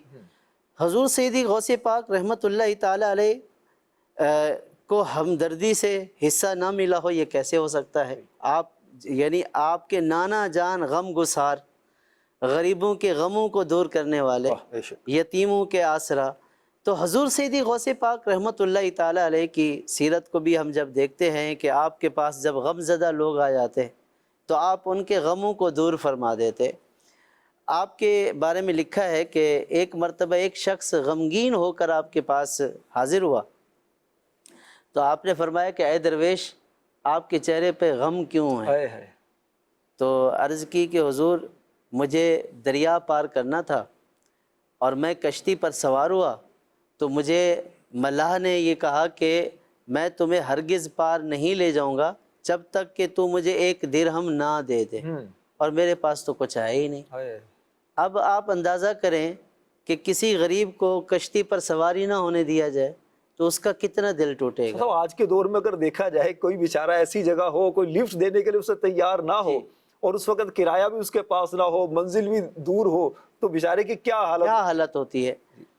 حضور سیدی غوث پاک رحمۃ اللہ تعالی علیہ کو ہمدردی سے حصہ نہ ملا ہو، یہ کیسے ہو سکتا ہے؟ آپ یعنی آپ کے نانا جان غم گسار، غریبوں کے غموں کو دور کرنے والے، یتیموں کے آسرا، تو حضور سیدی غوث پاک رحمۃ اللہ تعالی علیہ کی سیرت کو بھی ہم جب دیکھتے ہیں کہ آپ کے پاس جب غم زدہ لوگ آ جاتے تو آپ ان کے غموں کو دور فرما دیتے۔ آپ کے بارے میں لکھا ہے کہ ایک مرتبہ ایک شخص غمگین ہو کر آپ کے پاس حاضر ہوا، تو آپ نے فرمایا کہ اے درویش، آپ کے چہرے پہ غم کیوں ہے؟ تو عرض کی کہ حضور مجھے دریا پار کرنا تھا اور میں کشتی پر سوار ہوا، تو مجھے ملاح نے یہ کہا کہ میں تمہیں ہرگز پار نہیں لے جاؤں گا جب تک کہ تو مجھے 1 درہم نہ دے دے، اور میرے پاس تو کچھ ہے ہی نہیں۔ اب آپ اندازہ کریں کہ کسی غریب کو کشتی پر سواری نہ ہونے دیا جائے تو اس کا کتنا دل ٹوٹے گا۔ آج کے دور میں اگر دیکھا جائے، کوئی بیچارہ ایسی جگہ ہو، کوئی لفٹ دینے کے لیے اسے تیار نہ ہو، اور اس وقت کرایہ بھی اس کے پاس نہ ہو، منزل بھی دور ہو، تو بیچارے کی کیا حالت ہوتی ہے۔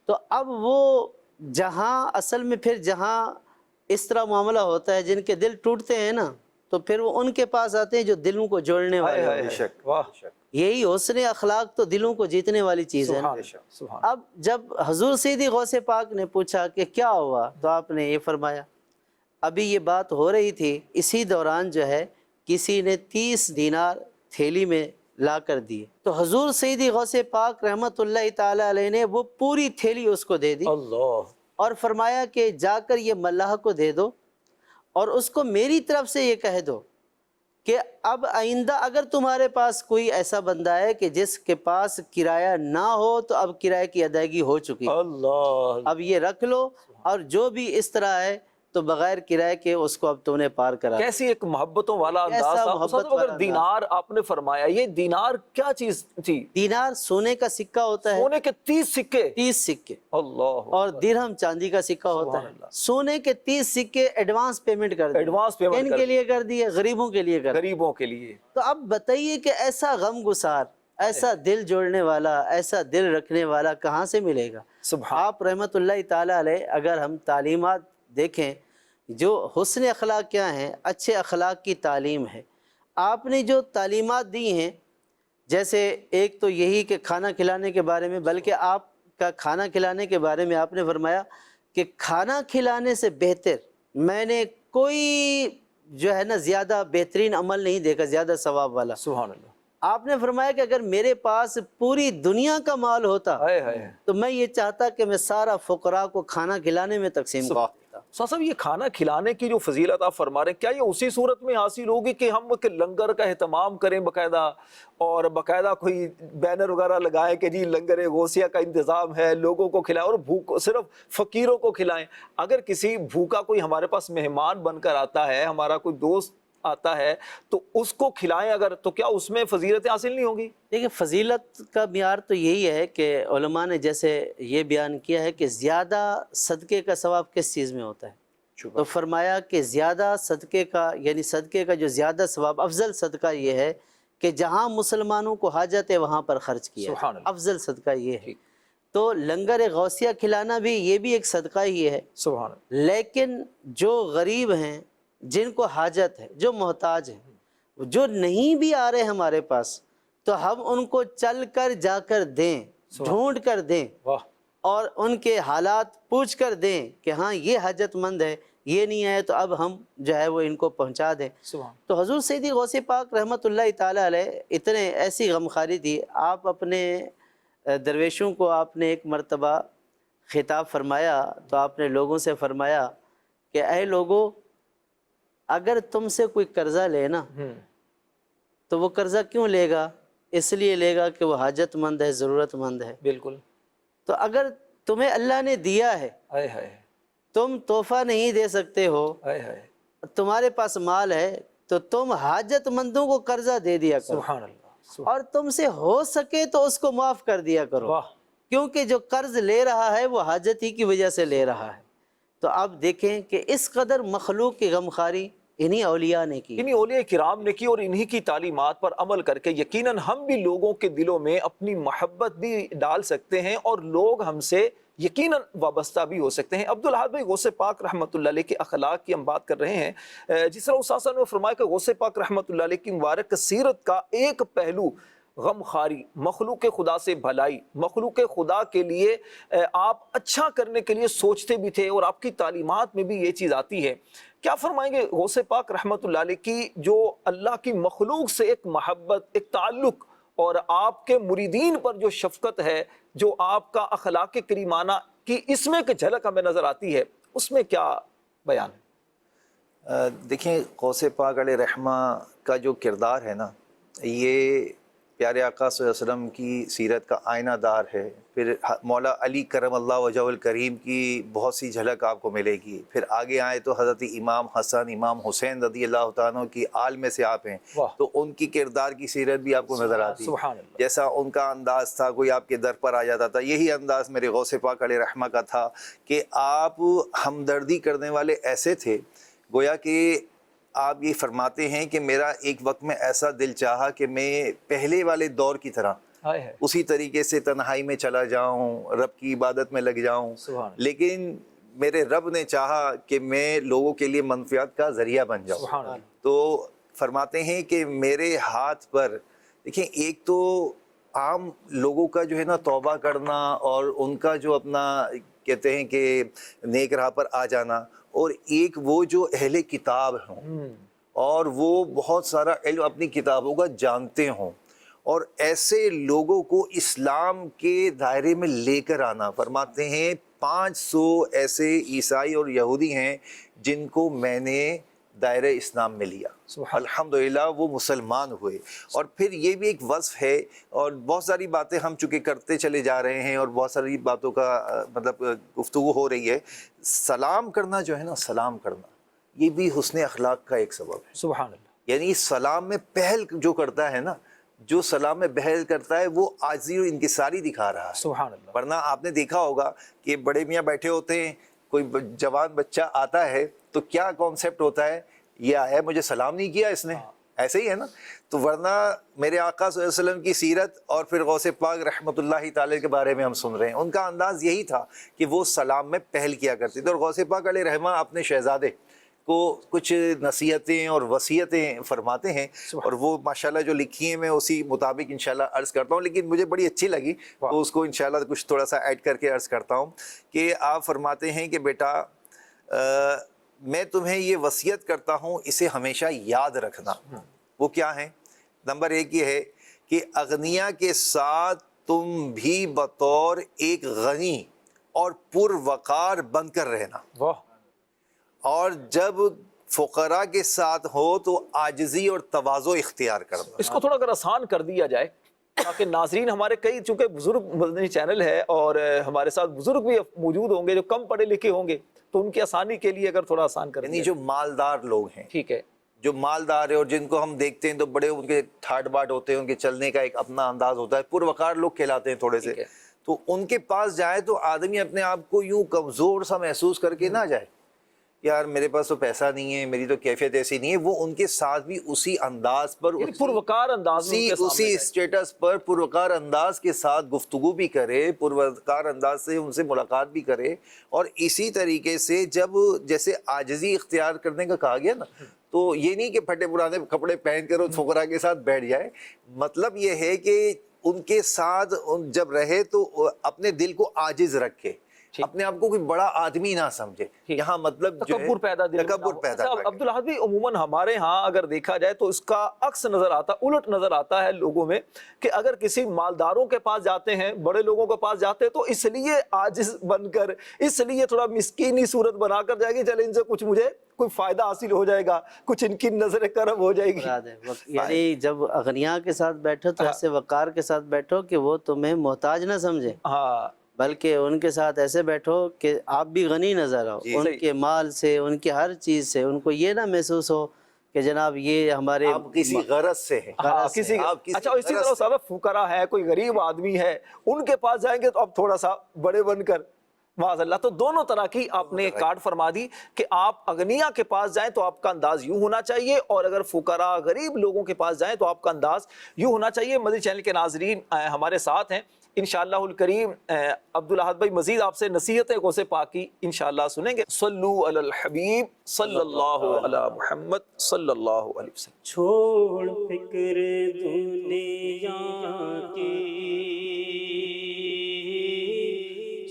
تو اب وہ جہاں اصل میں پھر جہاں اس طرح معاملہ ہوتا ہے، جن کے دل ٹوٹتے ہیں نا، تو پھر وہ ان کے پاس آتے ہیں جو دلوں کو جوڑنے والے ہیں۔ یہی حسن اخلاق تو دلوں کو جیتنے والی چیز ہے نا۔ اب جب حضور سیدی غوث پاک نے پوچھا کہ کیا ہوا، تو آپ نے یہ فرمایا، ابھی یہ بات ہو رہی تھی، اسی دوران جو ہے کسی نے 30 دینار تھیلی میں لا کر دیے، تو حضور سیدی غوث پاک رحمۃ اللہ تعالی علیہ نے وہ پوری تھیلی اس کو دے دی، اور فرمایا کہ جا کر یہ ملاح کو دے دو، اور اس کو میری طرف سے یہ کہہ دو کہ اب آئندہ اگر تمہارے پاس کوئی ایسا بندہ ہے کہ جس کے پاس کرایہ نہ ہو، تو اب کرایہ کی ادائیگی ہو چکی، اب یہ رکھ لو، اور جو بھی اس طرح ہے تو بغیر کرائے کے اس کو اب تم نے پار کرا. کیسی ایک محبتوں والا کیسا انداز تھا. محبت استاد اگر والا دینار آپ نے فرمایا، یہ دینار کیا چیز تھی؟ دینار سونے کا سکہ ہوتا ہے، سونے کے 30 سکے. 30 سکے. اللہ. اور درہم چاندی کا سکہ ہوتا سبحان ہے. اللہ. سونے کے 30 سکے ایڈوانس پیمنٹ کر دی. ایڈوانس پیمنٹ ان کے لیے کر دیے، غریبوں کے لیے کر. غریبوں کے لیے. تو اب بتائیے کہ ایسا غم گسار، ایسا دل جوڑنے والا، ایسا دل رکھنے والا کہاں سے ملے گا؟ سبحان. آپ رحمت اللہ تعالیٰ علیہ اگر ہم تعلیمات دیکھیں، جو حسن اخلاق کیا ہیں، اچھے اخلاق کی تعلیم ہے. آپ نے جو تعلیمات دی ہیں، جیسے ایک تو یہی کہ کھانا کھلانے کے بارے میں، بلکہ آپ کا کھانا کھلانے کے بارے میں آپ نے فرمایا کہ کھانا کھلانے سے بہتر میں نے کوئی جو ہے نا زیادہ بہترین عمل نہیں دیکھا، زیادہ ثواب والا. سبحان اللہ. آپ نے فرمایا کہ اگر میرے پاس پوری دنیا کا مال ہوتا تو میں یہ چاہتا کہ میں سارا فقراء کو کھانا کھلانے میں تقسیم کر دیتا. صاحب یہ کھانا کھلانے کی جو فضیلت آپ فرما رہے ہیں، کیا یہ اسی صورت میں حاصل ہوگی کہ ہم لنگر کا اہتمام کریں باقاعدہ، اور باقاعدہ کوئی بینر وغیرہ لگائیں کہ جی لنگر غوثیہ کا انتظام ہے، لوگوں کو کھلائیں اور صرف فقیروں کو کھلائیں؟ اگر کسی بھوکا کوئی ہمارے پاس مہمان بن کر آتا ہے، ہمارا کوئی دوست آتا ہے، تو اس کو کھلائیں اگر، تو کیا اس میں فضیلت حاصل نہیں ہوگی؟ دیکھیں، فضیلت کا معیار تو یہی ہے کہ علماء نے جیسے یہ بیان کیا ہے کہ زیادہ صدقے کا ثواب کس چیز میں ہوتا ہے، تو فرمایا کہ زیادہ صدقے کا، یعنی صدقے کا جو زیادہ ثواب، افضل صدقہ یہ ہے کہ جہاں مسلمانوں کو حاجت ہے وہاں پر خرچ کیا. افضل صدقہ یہ ہے. تو لنگر غوثیہ کھلانا بھی یہ بھی ایک صدقہ ہی ہے. سبحان اللہ. لیکن جو غریب ہیں، جن کو حاجت ہے، جو محتاج ہیں، جو نہیں بھی آ رہے ہمارے پاس، تو ہم ان کو چل کر جا کر دیں، ڈھونڈ کر دیں، اور ان کے حالات پوچھ کر دیں کہ ہاں یہ حاجت مند ہے، یہ نہیں ہے تو اب ہم جو ہے وہ ان کو پہنچا دیں. تو حضور سیدی غوث پاک رحمت اللہ تعالیٰ علیہ اتنے ایسی غمخواری تھی. آپ اپنے درویشوں کو آپ نے ایک مرتبہ خطاب فرمایا تو آپ نے لوگوں سے فرمایا کہ اے لوگو، اگر تم سے کوئی قرضہ لے نا تو وہ قرضہ کیوں لے گا؟ اس لیے لے گا کہ وہ حاجت مند ہے، ضرورت مند ہے. بالکل. تو اگر تمہیں اللہ نے دیا ہے، تم تحفہ نہیں دے سکتے ہو، تمہارے پاس مال ہے، تو تم حاجت مندوں کو قرضہ دے دیا کرو. سبحان اللہ. اور تم سے ہو سکے تو اس کو معاف کر دیا کرو، کیونکہ جو قرض لے رہا ہے وہ حاجت ہی کی وجہ سے لے رہا ہے. تو آپ دیکھیں کہ اس قدر مخلوق کی غمخواری انہی اولیاء نے کی، انہی اولیاء کرام نے کی، اور انہی کی تعلیمات پر عمل کر کے یقیناً ہم بھی لوگوں کے دلوں میں اپنی محبت بھی ڈال سکتے ہیں، اور لوگ ہم سے یقیناً وابستہ بھی ہو سکتے ہیں. عبدالاحد بھائی، غوث پاک رحمۃ اللہ علیہ کے اخلاق کی ہم بات کر رہے ہیں. جس طرح استاد صاحب نے فرمایا کہ غوث پاک رحمۃ اللہ علیہ کی مبارک سیرت کا ایک پہلو غم خاری، مخلوق خدا سے بھلائی، مخلوق خدا کے لیے آپ اچھا کرنے کے لیے سوچتے بھی تھے، اور آپ کی تعلیمات میں بھی یہ چیز آتی ہے. کیا فرمائیں گے غوث پاک رحمۃ اللہ علیہ کی جو اللہ کی مخلوق سے ایک محبت، ایک تعلق، اور آپ کے مریدین پر جو شفقت ہے، جو آپ کا اخلاق کریمانہ کی اس میں ایک جھلک ہمیں نظر آتی ہے، اس میں کیا بیان ہے؟ دیکھیں، غوث پاک علیہ رحمہ کا جو کردار ہے نا، یہ پیارے آقا صلی اللہ علیہ وسلم کی سیرت کا آئینہ دار ہے. پھر مولا علی کرم اللہ وجہہ الکریم کی بہت سی جھلک آپ کو ملے گی. پھر آگے آئے تو حضرت امام حسن، امام حسین رضی اللہ تعالیٰ کی آل میں سے آپ ہیں، تو ان کی کردار کی سیرت بھی آپ کو نظر آتی ہے. جیسا ان کا انداز تھا، کوئی آپ کے در پر آ جاتا تھا، یہی انداز میرے غوث پاک علیہ رحمہ کا تھا کہ آپ ہمدردی کرنے والے ایسے تھے، گویا کہ آپ یہ فرماتے ہیں کہ میرا ایک وقت میں ایسا دل چاہا کہ میں پہلے والے دور کی طرح اسی طریقے سے تنہائی میں چلا جاؤں، رب کی عبادت میں لگ جاؤں، لیکن میرے رب نے چاہا کہ میں لوگوں کے لیے منفعت کا ذریعہ بن جاؤں. تو فرماتے ہیں کہ میرے ہاتھ پر دیکھیں، ایک تو عام لوگوں کا جو ہے نا توبہ کرنا، اور ان کا جو اپنا کہتے ہیں کہ نیک راہ پر آ جانا، اور ایک وہ جو اہل کتاب ہوں اور وہ بہت سارا علم اپنی کتابوں کا جانتے ہوں، اور ایسے لوگوں کو اسلام کے دائرے میں لے کر آنا. فرماتے ہیں 500 ایسے عیسائی اور یہودی ہیں جن کو میں نے دائرہ اسلام میں لیا، الحمدللہ وہ مسلمان ہوئے۔ اور پھر یہ بھی ایک وصف ہے، اور بہت ساری باتیں ہم چونکہ کرتے چلے جا رہے ہیں اور بہت ساری باتوں کا مطلب گفتگو ہو رہی ہے، سلام کرنا جو ہے نا، سلام کرنا یہ بھی حسن اخلاق کا ایک سبب ہے۔ سبحان اللہ۔ یعنی سلام میں پہل جو کرتا ہے نا، جو سلام میں پہل کرتا ہے وہ عاجزی اور انکساری دکھا رہا ہے۔ سبحان اللہ۔ ورنہ آپ نے دیکھا ہوگا کہ بڑے میاں بیٹھے ہوتے ہیں، کوئی جوان بچہ آتا ہے تو کیا کانسیپٹ ہوتا ہے، یہ آیا مجھے سلام نہیں کیا اس نے، ایسے ہی ہے نا۔ تو ورنہ میرے آقا صلی اللہ علیہ وسلم کی سیرت اور پھر غوث پاک رحمۃ اللہ تعالی کے بارے میں ہم سن رہے ہیں، ان کا انداز یہی تھا کہ وہ سلام میں پہل کیا کرتے تھے۔ اور غوث پاک علیہ رحمہ اپنے شہزادے کو کچھ نصیحتیں اور وصیتیں فرماتے ہیں، اور وہ ماشاءاللہ جو لکھی ہیں میں اسی مطابق انشاءاللہ عرض کرتا ہوں، لیکن مجھے بڑی اچھی لگی تو اس کو انشاءاللہ کچھ تھوڑا سا ایڈ کر کے عرض کرتا ہوں کہ آپ فرماتے ہیں کہ بیٹا میں تمہیں یہ وصیت کرتا ہوں، اسے ہمیشہ یاد رکھنا۔ وہ کیا ہے؟ نمبر ایک یہ ہے کہ اغنیا کے ساتھ تم بھی بطور ایک غنی اور پروقار بن کر رہنا، واہ۔ اور جب فقراء کے ساتھ ہو تو عاجزی اور تواضع اختیار کرنا۔ اس کو تھوڑا اگر آسان کر دیا جائے تاکہ ناظرین ہمارے کئی چونکہ بزرگ مدنی چینل ہے اور ہمارے ساتھ بزرگ بھی موجود ہوں گے جو کم پڑھے لکھے ہوں گے، تو ان کی آسانی کے لیے اگر تھوڑا آسان کر دیا یعنی جو مالدار لوگ ہیں، ٹھیک ہے، جو مالدار ہے اور جن کو ہم دیکھتے ہیں تو بڑے ان کے ٹھاٹ باٹ ہوتے ہیں، ان کے چلنے کا ایک اپنا انداز ہوتا ہے، پروقار لوگ کہلاتے ہیں تھوڑے سے، تو ان کے پاس جائے تو آدمی اپنے آپ کو یوں کمزور سا محسوس کر کے نہ جائے، یار میرے پاس تو پیسہ نہیں ہے، میری تو کیفیت ایسی نہیں ہے۔ وہ ان کے ساتھ بھی اسی انداز پر، یعنی پروقار انداز میں ان کے سامنے اسی جائے۔ اسٹیٹس پر پروقار انداز کے ساتھ گفتگو بھی کرے، پروقار انداز سے ان سے ملاقات بھی کرے، اور اسی طریقے سے جب جیسے عاجزی اختیار کرنے کا کہا گیا نا، تو یہ نہیں کہ پھٹے پرانے کپڑے پہن کر فقراء کے ساتھ بیٹھ جائے، مطلب یہ ہے کہ ان کے ساتھ جب رہے تو اپنے دل کو عاجز رکھے، اپنے آپ کو کوئی بڑا آدمی نہ سمجھے۔ یہاں مطلب جو ہے تکبر پیدا دل میں نہ تکبر ہو۔ پیدا اچھا، نہ کرے۔ عبدالحد بھی عموماً ہمارے ہاں اگر دیکھا جائے تو اس کا عکس نظر آتا، الٹ نظر آتا ہے لوگوں میں، کہ اگر کسی مالداروں کے پاس جاتے ہیں، بڑے لوگوں کے پاس جاتے ہیں تو اس لیے عاجز بن کر، اس لیے تھوڑا مسکینی صورت بنا کر جائے گی، چلے ان سے کچھ مجھے کوئی فائدہ حاصل ہو جائے گا، کچھ ان کی نظر کرم ہو جائے گی۔ یعنی جب اغنیا کے ساتھ بیٹھو تو ایسے وقار کے ساتھ بیٹھو کہ وہ تمہیں محتاج نہ سمجھے، ہاں، بلکہ ان کے ساتھ ایسے بیٹھو کہ آپ بھی غنی نظر آؤ، ان کے مال سے، ان کی ہر چیز سے، ان کو یہ نہ محسوس ہو کہ جناب یہ ہمارے آپ کسی غرض سے ہیں۔ ہاں، کسی اچھا اسی طرح صاحب فقراء ہے، کوئی غریب آدمی ہے، ان کے پاس جائیں گے تو اب تھوڑا سا بڑے بن کر، معاذ اللہ۔ تو دونوں طرح کی آپ نے کارڈ فرما دی کہ آپ اغنیا کے پاس جائیں تو آپ کا انداز یوں ہونا چاہیے، اور اگر فقراء غریب لوگوں کے پاس جائیں تو آپ کا انداز یوں ہونا چاہیے۔ مدنی چینل کے ناظرین ہمارے ساتھ ہیں انشاءاللہ الکریم، عبدالحد بھائی مزید آپ سے نصیحت غوث پاک کی انشاءاللہ سنیں گے۔ صلو علی الحبیب صلی اللہ علی محمد صلی اللہ علیہ وسلم۔ چھوڑ فکر دنیا کی،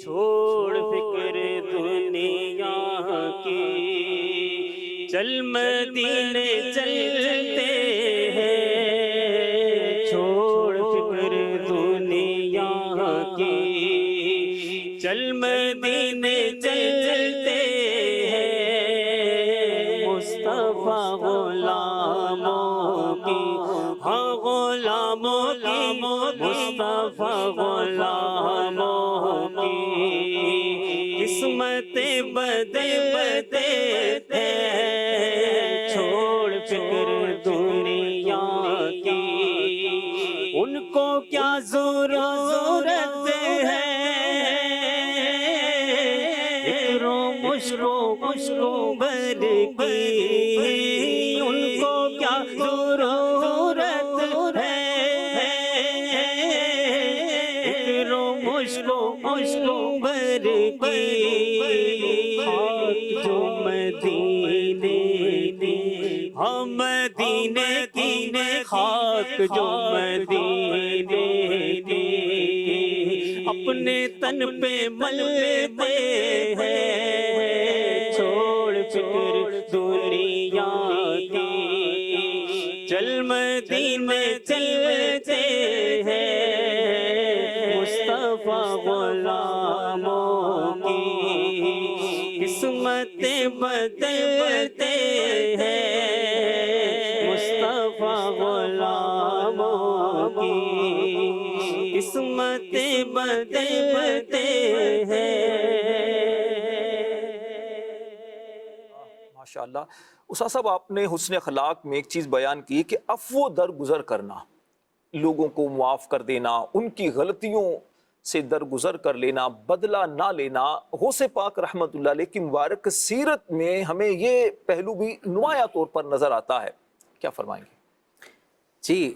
چھوڑ فکر دنیا کی، چل مدینے چلتے ہیں، چھوڑ فکر دنیا کی، چل مدینے چلتے ہیں، مصطفیٰ غلاموں کی، ہاں غلاموں کی، مصطفیٰ غلاموں کی قسمت بدلتے ہیں، چھوڑ فکر دنیا کی، ان کو کیا ضرورت ہے، مشکو بر کی، ان کو کیا ضرورت ہے، مشکو بر کی، خاک جو مدینے دی، ہم مدینے کی خاک جو مدینے دی، اپنے تن پہ ملتے ہیں، چھوڑ فکر دنیا کی، چل مدینے چلتے ہیں، مصطفیٰ غلاموں کی قسمت بدل بتے ہیں مصطفیٰ غلاموں کی قسمت بدلتے ہیں۔ ماشاءاللہ استاد صاحب، آپ نے حسن اخلاق میں ایک چیز بیان کی کہ عفو درگزر کرنا، لوگوں کو معاف کر دینا، ان کی غلطیوں سے درگزر کر لینا، بدلہ نہ لینا۔ غوث پاک رحمۃ اللہ علیہ کی مبارک سیرت میں ہمیں یہ پہلو بھی نمایاں طور پر نظر آتا ہے، کیا فرمائیں گے؟ جی،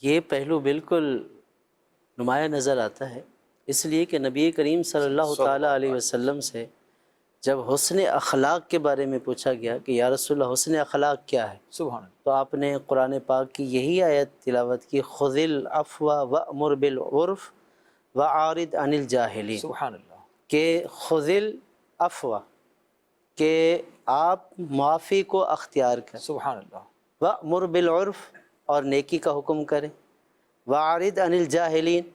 یہ پہلو بالکل نمایاں نظر آتا ہے، اس لیے کہ نبی کریم صلی اللہ تعالیٰ علیہ وسلم سے جب حسن اخلاق کے بارے میں پوچھا گیا کہ یا رسول اللہ حسن اخلاق کیا ہے، سبحان اللہ، تو آپ نے قرآن پاک کی یہی آیت تلاوت کی، خذ العفو وأمر بالعرف وعارض عن الجاہلین، سبحان اللہ، کہ خذ العفو، کہ آپ معافی کو اختیار کریں، سبحان اللہ، وأمر بالعرف، اور نیکی کا حکم کریں، وعارض عن الجاہلین،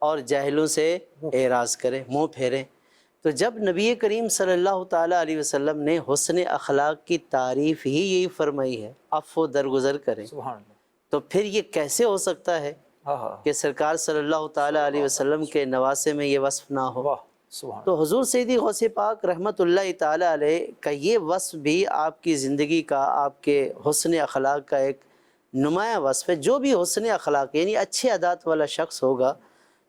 اور جاہلوں سے اعراض کریں، منہ پھیریں۔ تو جب نبی کریم صلی اللہ تعالیٰ علیہ وسلم نے حسن اخلاق کی تعریف ہی یہی فرمائی ہے، عفو درگزر کریں، سبحان اللہ، تو پھر یہ کیسے ہو سکتا ہے ہاں ہاں، کہ سرکار صلی اللہ تعالیٰ علیہ وسلم کے نواسے میں یہ وصف نہ ہو؟ واہ، سبحان اللہ، تو حضور سیدی غوث پاک رحمۃ اللہ تعالیٰ علیہ کا یہ وصف بھی آپ کی زندگی کا، آپ کے حسن اخلاق کا ایک نمایاں وصف ہے۔ جو بھی حسن اخلاق یعنی اچھے عادات والا شخص ہوگا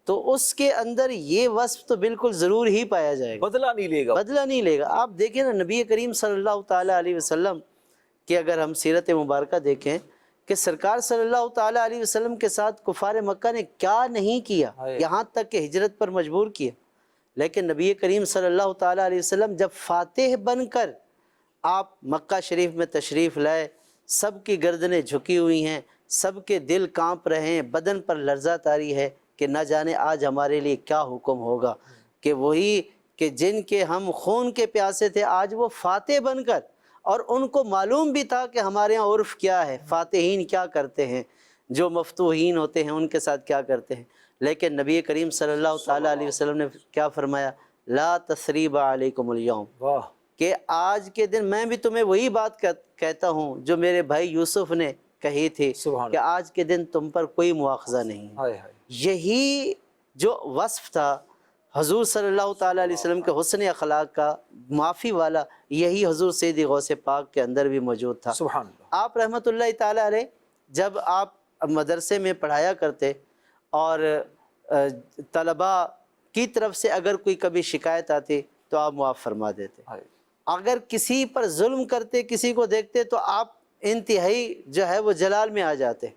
تو اس کے اندر یہ وصف تو بالکل ضرور ہی پایا جائے گا، بدلہ نہیں لے گا، بدلہ نہیں لے گا۔ آپ دیکھیں نا نبی کریم صلی اللہ تعالیٰ علیہ وسلم کہ اگر ہم سیرت مبارکہ دیکھیں کہ سرکار صلی اللہ تعالیٰ علیہ وسلم کے ساتھ کفار مکہ نے کیا نہیں کیا، یہاں تک کہ ہجرت پر مجبور کیا، لیکن نبی کریم صلی اللہ تعالیٰ علیہ وسلم جب فاتح بن کر آپ مکہ شریف میں تشریف لائے، سب کی گردنیں جھکی ہوئی ہیں، سب کے دل کانپ رہے ہیں، بدن پر لرزہ طاری ہے کہ نہ جانے آج ہمارے لیے کیا حکم ہوگا، کہ وہی کہ جن کے ہم خون کے پیاسے تھے آج وہ فاتح بن کر، اور ان کو معلوم بھی تھا کہ ہمارے ہاں عرف کیا ہے، فاتحین کیا کرتے ہیں، جو مفتوحین ہوتے ہیں ان کے ساتھ کیا کرتے ہیں، لیکن نبی کریم صلی اللہ تعالیٰ علیہ وسلم نے کیا فرمایا؟ لا تثریب علیکم اليوم، واہ، کہ آج کے دن میں بھی تمہیں وہی بات کہتا ہوں جو میرے بھائی یوسف نے کہی تھی، سبحان کہ آج کے دن تم پر کوئی مواخذہ نہیں ہے۔ ہائے ہائے، یہی جو وصف تھا حضور صلی اللہ تعالیٰ علیہ وسلم کے حسن اخلاق کا، معافی والا، یہی حضور سیدی غوث پاک کے اندر بھی موجود تھا۔ سبحان اللہ، آپ رحمۃ اللہ تعالیٰ علیہ جب آپ مدرسے میں پڑھایا کرتے اور طلباء کی طرف سے اگر کوئی کبھی شکایت آتی تو آپ معاف فرما دیتے، ہائے، اگر کسی پر ظلم کرتے، کسی کو دیکھتے تو آپ انتہائی جو ہے وہ جلال میں آ جاتے،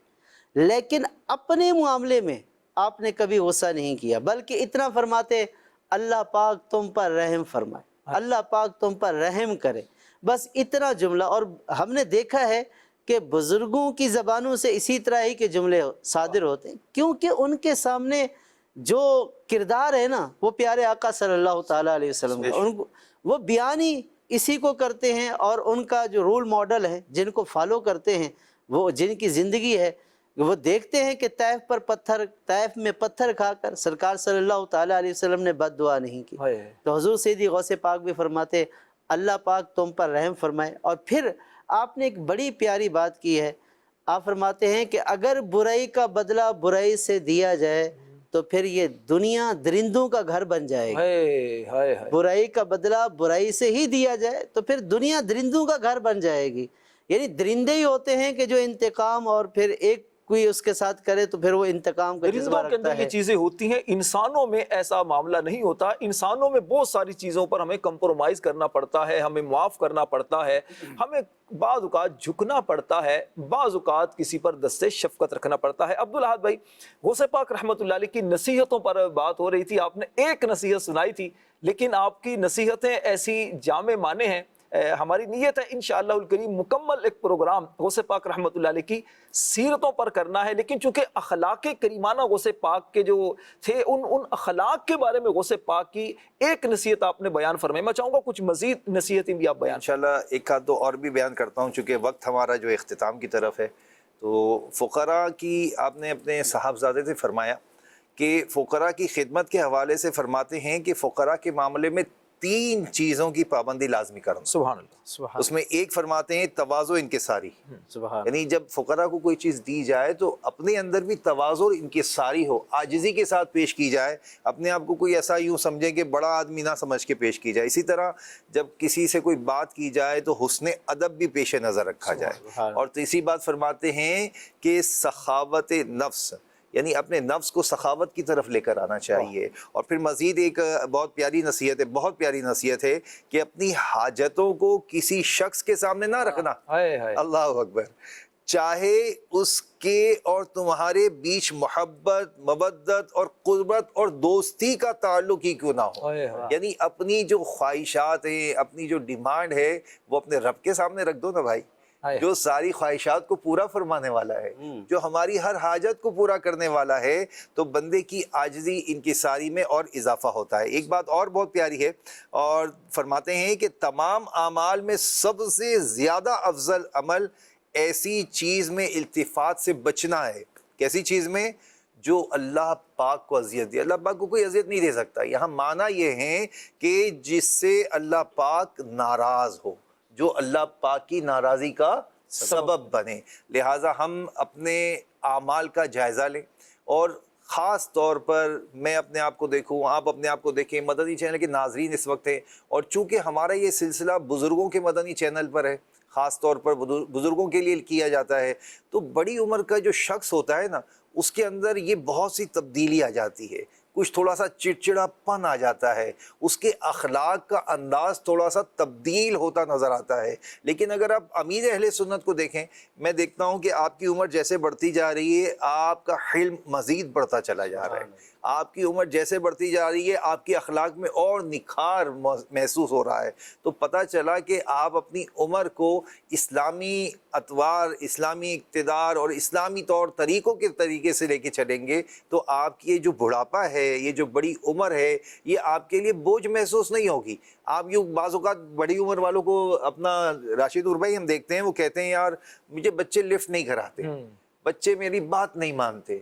لیکن اپنے معاملے میں آپ نے کبھی غصہ نہیں کیا، بلکہ اتنا فرماتے اللہ پاک تم پر رحم فرمائے، اللہ پاک تم پر رحم کرے، بس اتنا جملہ۔ اور ہم نے دیکھا ہے کہ بزرگوں کی زبانوں سے اسی طرح ہی کے جملے صادر ہوتے ہیں، کیونکہ ان کے سامنے جو کردار ہے نا وہ پیارے آقا صلی اللہ تعالیٰ علیہ وسلم کا، وہ بیان ہی اسی کو کرتے ہیں، اور ان کا جو رول ماڈل ہے جن کو فالو کرتے ہیں، وہ جن کی زندگی ہے، وہ دیکھتے ہیں کہ طائف میں پتھر کھا کر سرکار صلی اللہ تعالیٰ علیہ وسلم نے بد دعا نہیں کی، تو حضور سیدی غوث پاک بھی فرماتے اللہ پاک تم پر رحم فرمائے۔ اور پھر آپ نے ایک بڑی پیاری بات کی ہے، آپ فرماتے ہیں کہ اگر برائی کا بدلہ برائی سے دیا جائے تو پھر یہ دنیا درندوں کا گھر بن جائے گی، برائی کا بدلہ برائی سے ہی دیا جائے تو پھر دنیا درندوں کا گھر بن جائے گی، یعنی درندے ہی ہوتے ہیں کہ جو انتقام، اور پھر ایک کوئی اس کے ساتھ کرے تو پھر وہ انتقام کا جذبہ درندوں کے رکھتا اندر ہے۔ یہ چیزیں ہوتی ہیں، انسانوں میں ایسا معاملہ نہیں ہوتا، انسانوں میں بہت ساری چیزوں پر ہمیں کمپرومائز کرنا پڑتا ہے، ہمیں معاف کرنا پڑتا ہے، ہمیں بعض اوقات جھکنا پڑتا ہے، بعض اوقات کسی پر دست شفقت رکھنا پڑتا ہے۔ عبدالاحد بھائی، غوث پاک رحمۃ اللہ علیہ کی نصیحتوں پر بات ہو رہی تھی، آپ نے ایک نصیحت سنائی تھی، لیکن آپ کی نصیحتیں ایسی جامع معنی ہیں، ہماری نیت ہے انشاءاللہ الکریم مکمل ایک پروگرام غوث پاک رحمۃ اللہ علیہ کی سیرتوں پر کرنا ہے، لیکن چونکہ اخلاق کریمانہ غوث پاک کے جو تھے ان اخلاق کے بارے میں غوث پاک کی ایک نصیحت آپ نے بیان فرمائی، میں چاہوں گا کچھ مزید نصیحتیں بھی آپ بیان انشاءاللہ ایک آدھ دو اور بھی بیان کرتا ہوں، چونکہ وقت ہمارا جو اختتام کی طرف ہے۔ تو فقراء کی آپ نے اپنے صاحبزادے سے فرمایا کہ فقراء کی خدمت کے حوالے سے فرماتے ہیں کہ فقراء کے معاملے میں تین چیزوں کی پابندی لازمی کرنا. سبحان اللہ. سبحان اس میں ایک فرماتے ہیں تواضع انکساری، سبحان یعنی جب فقراء کو کوئی چیز دی جائے تو اپنے اندر بھی تواضع اور انکساری ہو، عاجزی کے ساتھ پیش کی جائے، اپنے آپ کو کوئی ایسا یوں سمجھے کہ بڑا آدمی نہ سمجھ کے پیش کی جائے. اسی طرح جب کسی سے کوئی بات کی جائے تو حسن ادب بھی پیش نظر رکھا جائے. اور تیسری بات فرماتے ہیں کہ سخاوت نفس، یعنی اپنے نفس کو سخاوت کی طرف لے کر آنا چاہیے. اور پھر مزید ایک بہت پیاری نصیحت ہے کہ اپنی حاجتوں کو کسی شخص کے سامنے نہ رکھنا. اللہ اکبر. چاہے اس کے اور تمہارے بیچ محبت، مودت اور قربت اور دوستی کا تعلق ہی کیوں نہ ہو، یعنی اپنی جو خواہشات ہیں، اپنی جو ڈیمانڈ ہے، وہ اپنے رب کے سامنے رکھ دو نا بھائی، جو ساری خواہشات کو پورا فرمانے والا ہے، جو ہماری ہر حاجت کو پورا کرنے والا ہے. تو بندے کی عاجزی انکساری میں اور اضافہ ہوتا ہے. ایک بات اور بہت پیاری ہے، اور فرماتے ہیں کہ تمام اعمال میں سب سے زیادہ افضل عمل ایسی چیز میں التفات سے بچنا ہے. کیسی چیز میں؟ جو اللہ پاک کو اذیت دے. اللہ پاک کو کوئی اذیت نہیں دے سکتا. یہاں معنی یہ ہے کہ جس سے اللہ پاک ناراض ہو، جو اللہ پاک کی ناراضی کا سبب بنے. لہٰذا ہم اپنے اعمال کا جائزہ لیں، اور خاص طور پر میں اپنے آپ کو دیکھوں، آپ اپنے آپ کو دیکھیں. مدنی چینل کے ناظرین اس وقت ہیں، اور چونکہ ہمارا یہ سلسلہ بزرگوں کے مدنی چینل پر ہے، خاص طور پر بزرگوں کے لیے کیا جاتا ہے، تو بڑی عمر کا جو شخص ہوتا ہے نا، اس کے اندر یہ بہت سی تبدیلی آ جاتی ہے. کچھ تھوڑا سا چڑچڑا پن آ جاتا ہے، اس کے اخلاق کا انداز تھوڑا سا تبدیل ہوتا نظر آتا ہے. لیکن اگر آپ امیر اہل سنت کو دیکھیں، میں دیکھتا ہوں کہ آپ کی عمر جیسے بڑھتی جا رہی ہے، آپ کا حلم مزید بڑھتا چلا جا رہا ہے. آپ کی عمر جیسے بڑھتی جا رہی ہے، آپ کی اخلاق میں اور نکھار محسوس ہو رہا ہے. تو پتہ چلا کہ آپ اپنی عمر کو اسلامی اطوار، اسلامی اقتدار اور اسلامی طور طریقوں کے طریقے سے لے کے چلیں گے تو آپ کی یہ جو بڑھاپا ہے، یہ جو بڑی عمر ہے، یہ آپ کے لیے بوجھ محسوس نہیں ہوگی. آپ یوں بعض اوقات بڑی عمر والوں کو، اپنا راشد اربئی ہم دیکھتے ہیں، وہ کہتے ہیں یار مجھے بچے لفٹ نہیں کراتے، بچے میری بات نہیں مانتے.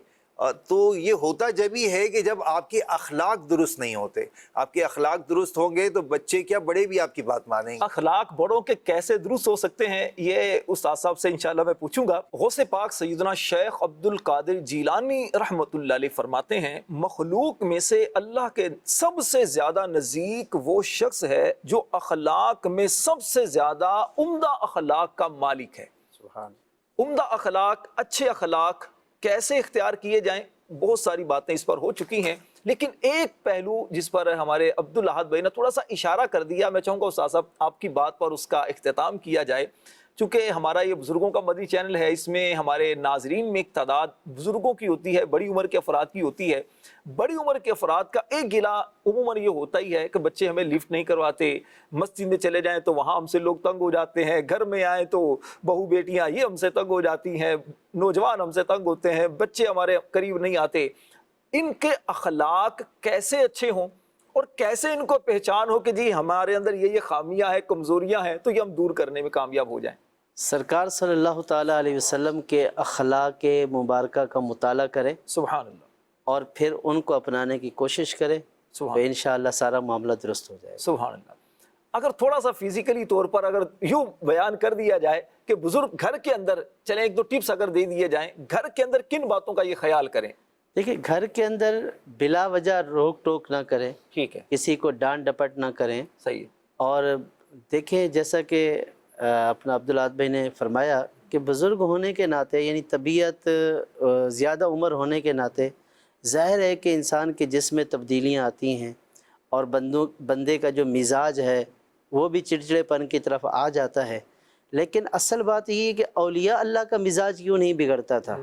تو یہ ہوتا جب ہی ہے کہ جب آپ کے اخلاق درست نہیں ہوتے. آپ کے اخلاق درست ہوں گے تو بچے کیا، بڑے بھی آپ کی بات مانیں گے. اخلاق بڑوں کے کیسے درست ہو سکتے ہیں، یہ استاد صاحب سے انشاءاللہ میں پوچھوں گا. غوث پاک سیدنا شیخ عبد القادر جیلانی رحمۃ اللہ علیہ فرماتے ہیں، مخلوق میں سے اللہ کے سب سے زیادہ نزدیک وہ شخص ہے جو اخلاق میں سب سے زیادہ عمدہ اخلاق کا مالک ہے. سبحان. عمدہ اخلاق، اچھے اخلاق کیسے اختیار کیے جائیں، بہت ساری باتیں اس پر ہو چکی ہیں، لیکن ایک پہلو جس پر ہمارے عبد الاحد بھائی نے تھوڑا سا اشارہ کر دیا، میں چاہوں گا استاد صاحب آپ کی بات پر اس کا اختتام کیا جائے. چونکہ ہمارا یہ بزرگوں کا مدنی چینل ہے، اس میں ہمارے ناظرین میں ایک تعداد بزرگوں کی ہوتی ہے، بڑی عمر کے افراد کی ہوتی ہے. بڑی عمر کے افراد کا ایک گلہ عموماً یہ ہوتا ہی ہے کہ بچے ہمیں لفٹ نہیں کرواتے، مسجد میں چلے جائیں تو وہاں ہم سے لوگ تنگ ہو جاتے ہیں، گھر میں آئیں تو بہو بیٹیاں یہ ہم سے تنگ ہو جاتی ہیں، نوجوان ہم سے تنگ ہوتے ہیں، بچے ہمارے قریب نہیں آتے. ان کے اخلاق کیسے اچھے ہوں اور کیسے ان کو پہچان ہو کہ جی ہمارے اندر یہ خامیاں ہیں، کمزوریاں ہیں، تو یہ ہم دور کرنے میں کامیاب ہو جائیں. سرکار صلی اللہ تعالیٰ علیہ وسلم کے اخلاق مبارکہ کا مطالعہ کریں، سبحان اللہ، اور پھر ان کو اپنانے کی کوشش کریں، تو انشاءاللہ سارا معاملہ درست ہو جائے. سبحان اللہ. اگر تھوڑا سا فزیکلی طور پر اگر یوں بیان کر دیا جائے کہ بزرگ گھر کے اندر، چلیں ایک دو ٹپس اگر دے دیے جائیں، گھر کے اندر کن باتوں کا یہ خیال کریں؟ دیکھیں، گھر کے اندر بلا وجہ روک ٹوک نہ کریں، ٹھیک ہے، کسی کو ڈانٹ ڈپٹ نہ کریں. صحیح ہے. اور دیکھیں، جیسا کہ اپنا عبد الاحد بھائی نے فرمایا کہ بزرگ ہونے کے ناطے، یعنی طبیعت زیادہ عمر ہونے کے ناطے، ظاہر ہے کہ انسان کے جسم میں تبدیلیاں آتی ہیں، اور بندے کا جو مزاج ہے وہ بھی چڑچڑے پن کی طرف آ جاتا ہے. لیکن اصل بات یہ ہے کہ اولیاء اللہ کا مزاج کیوں نہیں بگڑتا تھا؟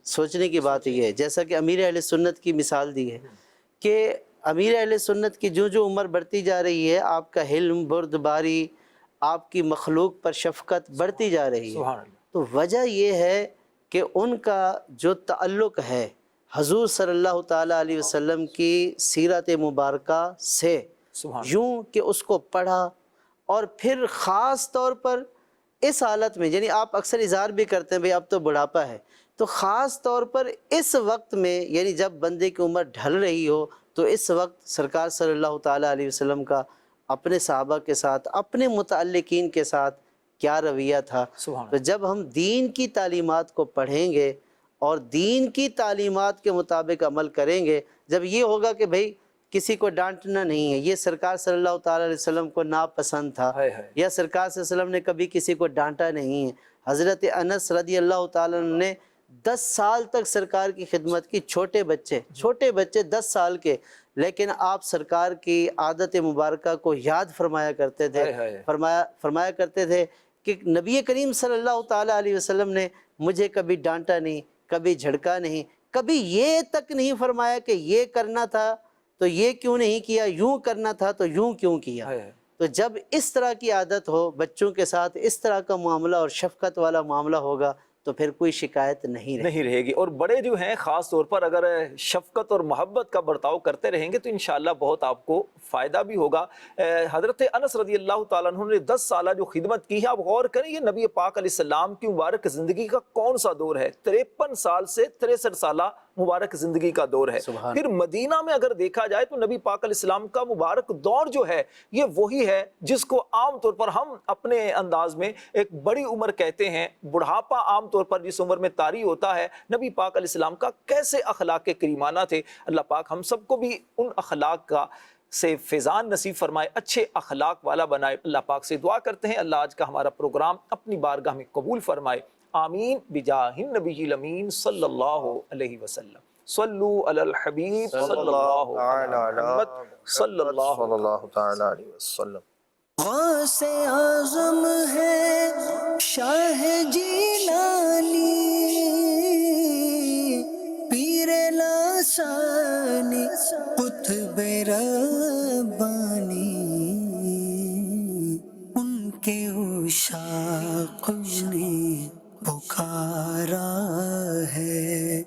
سوچنے کی بات یہ ہے، جیسا کہ امیر اہل سنت کی مثال دی ہے کہ امیر اہل سنت کی جو جو عمر بڑھتی جا رہی ہے، آپ کا حلم، بردباری، آپ کی مخلوق پر شفقت بڑھتی جا رہی ہے. سبحان اللہ. تو وجہ یہ ہے کہ ان کا جو تعلق ہے حضور صلی اللہ تعالیٰ علیہ وسلم کی سیرت مبارکہ سے، یوں کہ اس کو پڑھا، اور پھر خاص طور پر اس حالت میں، یعنی آپ اکثر اظہار بھی کرتے ہیں بھئی اب تو بڑھاپا ہے، تو خاص طور پر اس وقت میں، یعنی جب بندے کی عمر ڈھل رہی ہو، تو اس وقت سرکار صلی اللہ تعالیٰ علیہ وسلم کا اپنے صحابہ کے ساتھ، اپنے متعلقین کے ساتھ کیا رویہ تھا۔ سبحان تو جب ہم دین کی تعلیمات کو پڑھیں گے اور دین کی تعلیمات کے مطابق عمل کریں گے، جب یہ ہوگا کہ بھئی کسی کو ڈانٹنا نہیں ہے، یہ سرکار صلی اللہ تعالیٰ علیہ وسلم کو ناپسند تھا، یا سرکار صلی اللہ علیہ وسلم نے کبھی کسی کو ڈانٹا نہیں ہے۔ حضرت انس رضی اللہ تعالیٰ عنہ نے 10 سال تک سرکار کی خدمت کی، چھوٹے بچے 10 سال کے، لیکن آپ سرکار کی عادت مبارکہ کو یاد فرمایا کرتے تھے، فرمایا کرتے تھے کہ نبی کریم صلی اللہ تعالیٰ علیہ وسلم نے مجھے کبھی ڈانٹا نہیں، کبھی جھڑکا نہیں، کبھی یہ تک نہیں فرمایا کہ یہ کرنا تھا تو یہ کیوں نہیں کیا، یوں کرنا تھا تو یوں کیوں کیا۔ تو جب اس طرح کی عادت ہو، بچوں کے ساتھ اس طرح کا معاملہ اور شفقت والا معاملہ ہوگا تو پھر کوئی شکایت نہیں رہے گی۔ اور بڑے جو ہیں خاص طور پر اگر شفقت اور محبت کا برتاؤ کرتے رہیں گے تو انشاءاللہ بہت آپ کو فائدہ بھی ہوگا۔ حضرت انس رضی اللہ تعالیٰ عنہ نے 10 سالہ جو خدمت کی ہے، آپ غور کریں یہ نبی پاک علیہ السلام کی مبارک زندگی کا کون سا دور ہے؟ 53 سال سے 63 سالہ مبارک زندگی کا دور ہے۔ پھر مدینہ میں اگر دیکھا جائے تو نبی پاک علیہ السلام کا مبارک دور جو ہے یہ وہی ہے جس کو عام طور پر ہم اپنے انداز میں ایک بڑی عمر کہتے ہیں، بڑھاپا عام طور پر جس عمر میں طاری ہوتا ہے۔ نبی پاک علیہ السلام کا کیسے اخلاق کریمانہ تھے، اللہ پاک ہم سب کو بھی ان اخلاق کا سے فیضان نصیب فرمائے، اچھے اخلاق والا بنائے۔ اللہ پاک سے دعا کرتے ہیں اللہ آج کا ہمارا پروگرام اپنی بارگاہ میں قبول فرمائے، آمین بجاہ النبی الامین صلی اللہ علیہ وسلم۔ صلو علی الحبیب صلی اللہ علی محمد صلی اللہ تعالی علیہ وسلم۔ غوث اعظم ہے شاہ جیلانی، پیر لاسانی قطب ربانی، ان کے عشاق نے پکارا ہے۔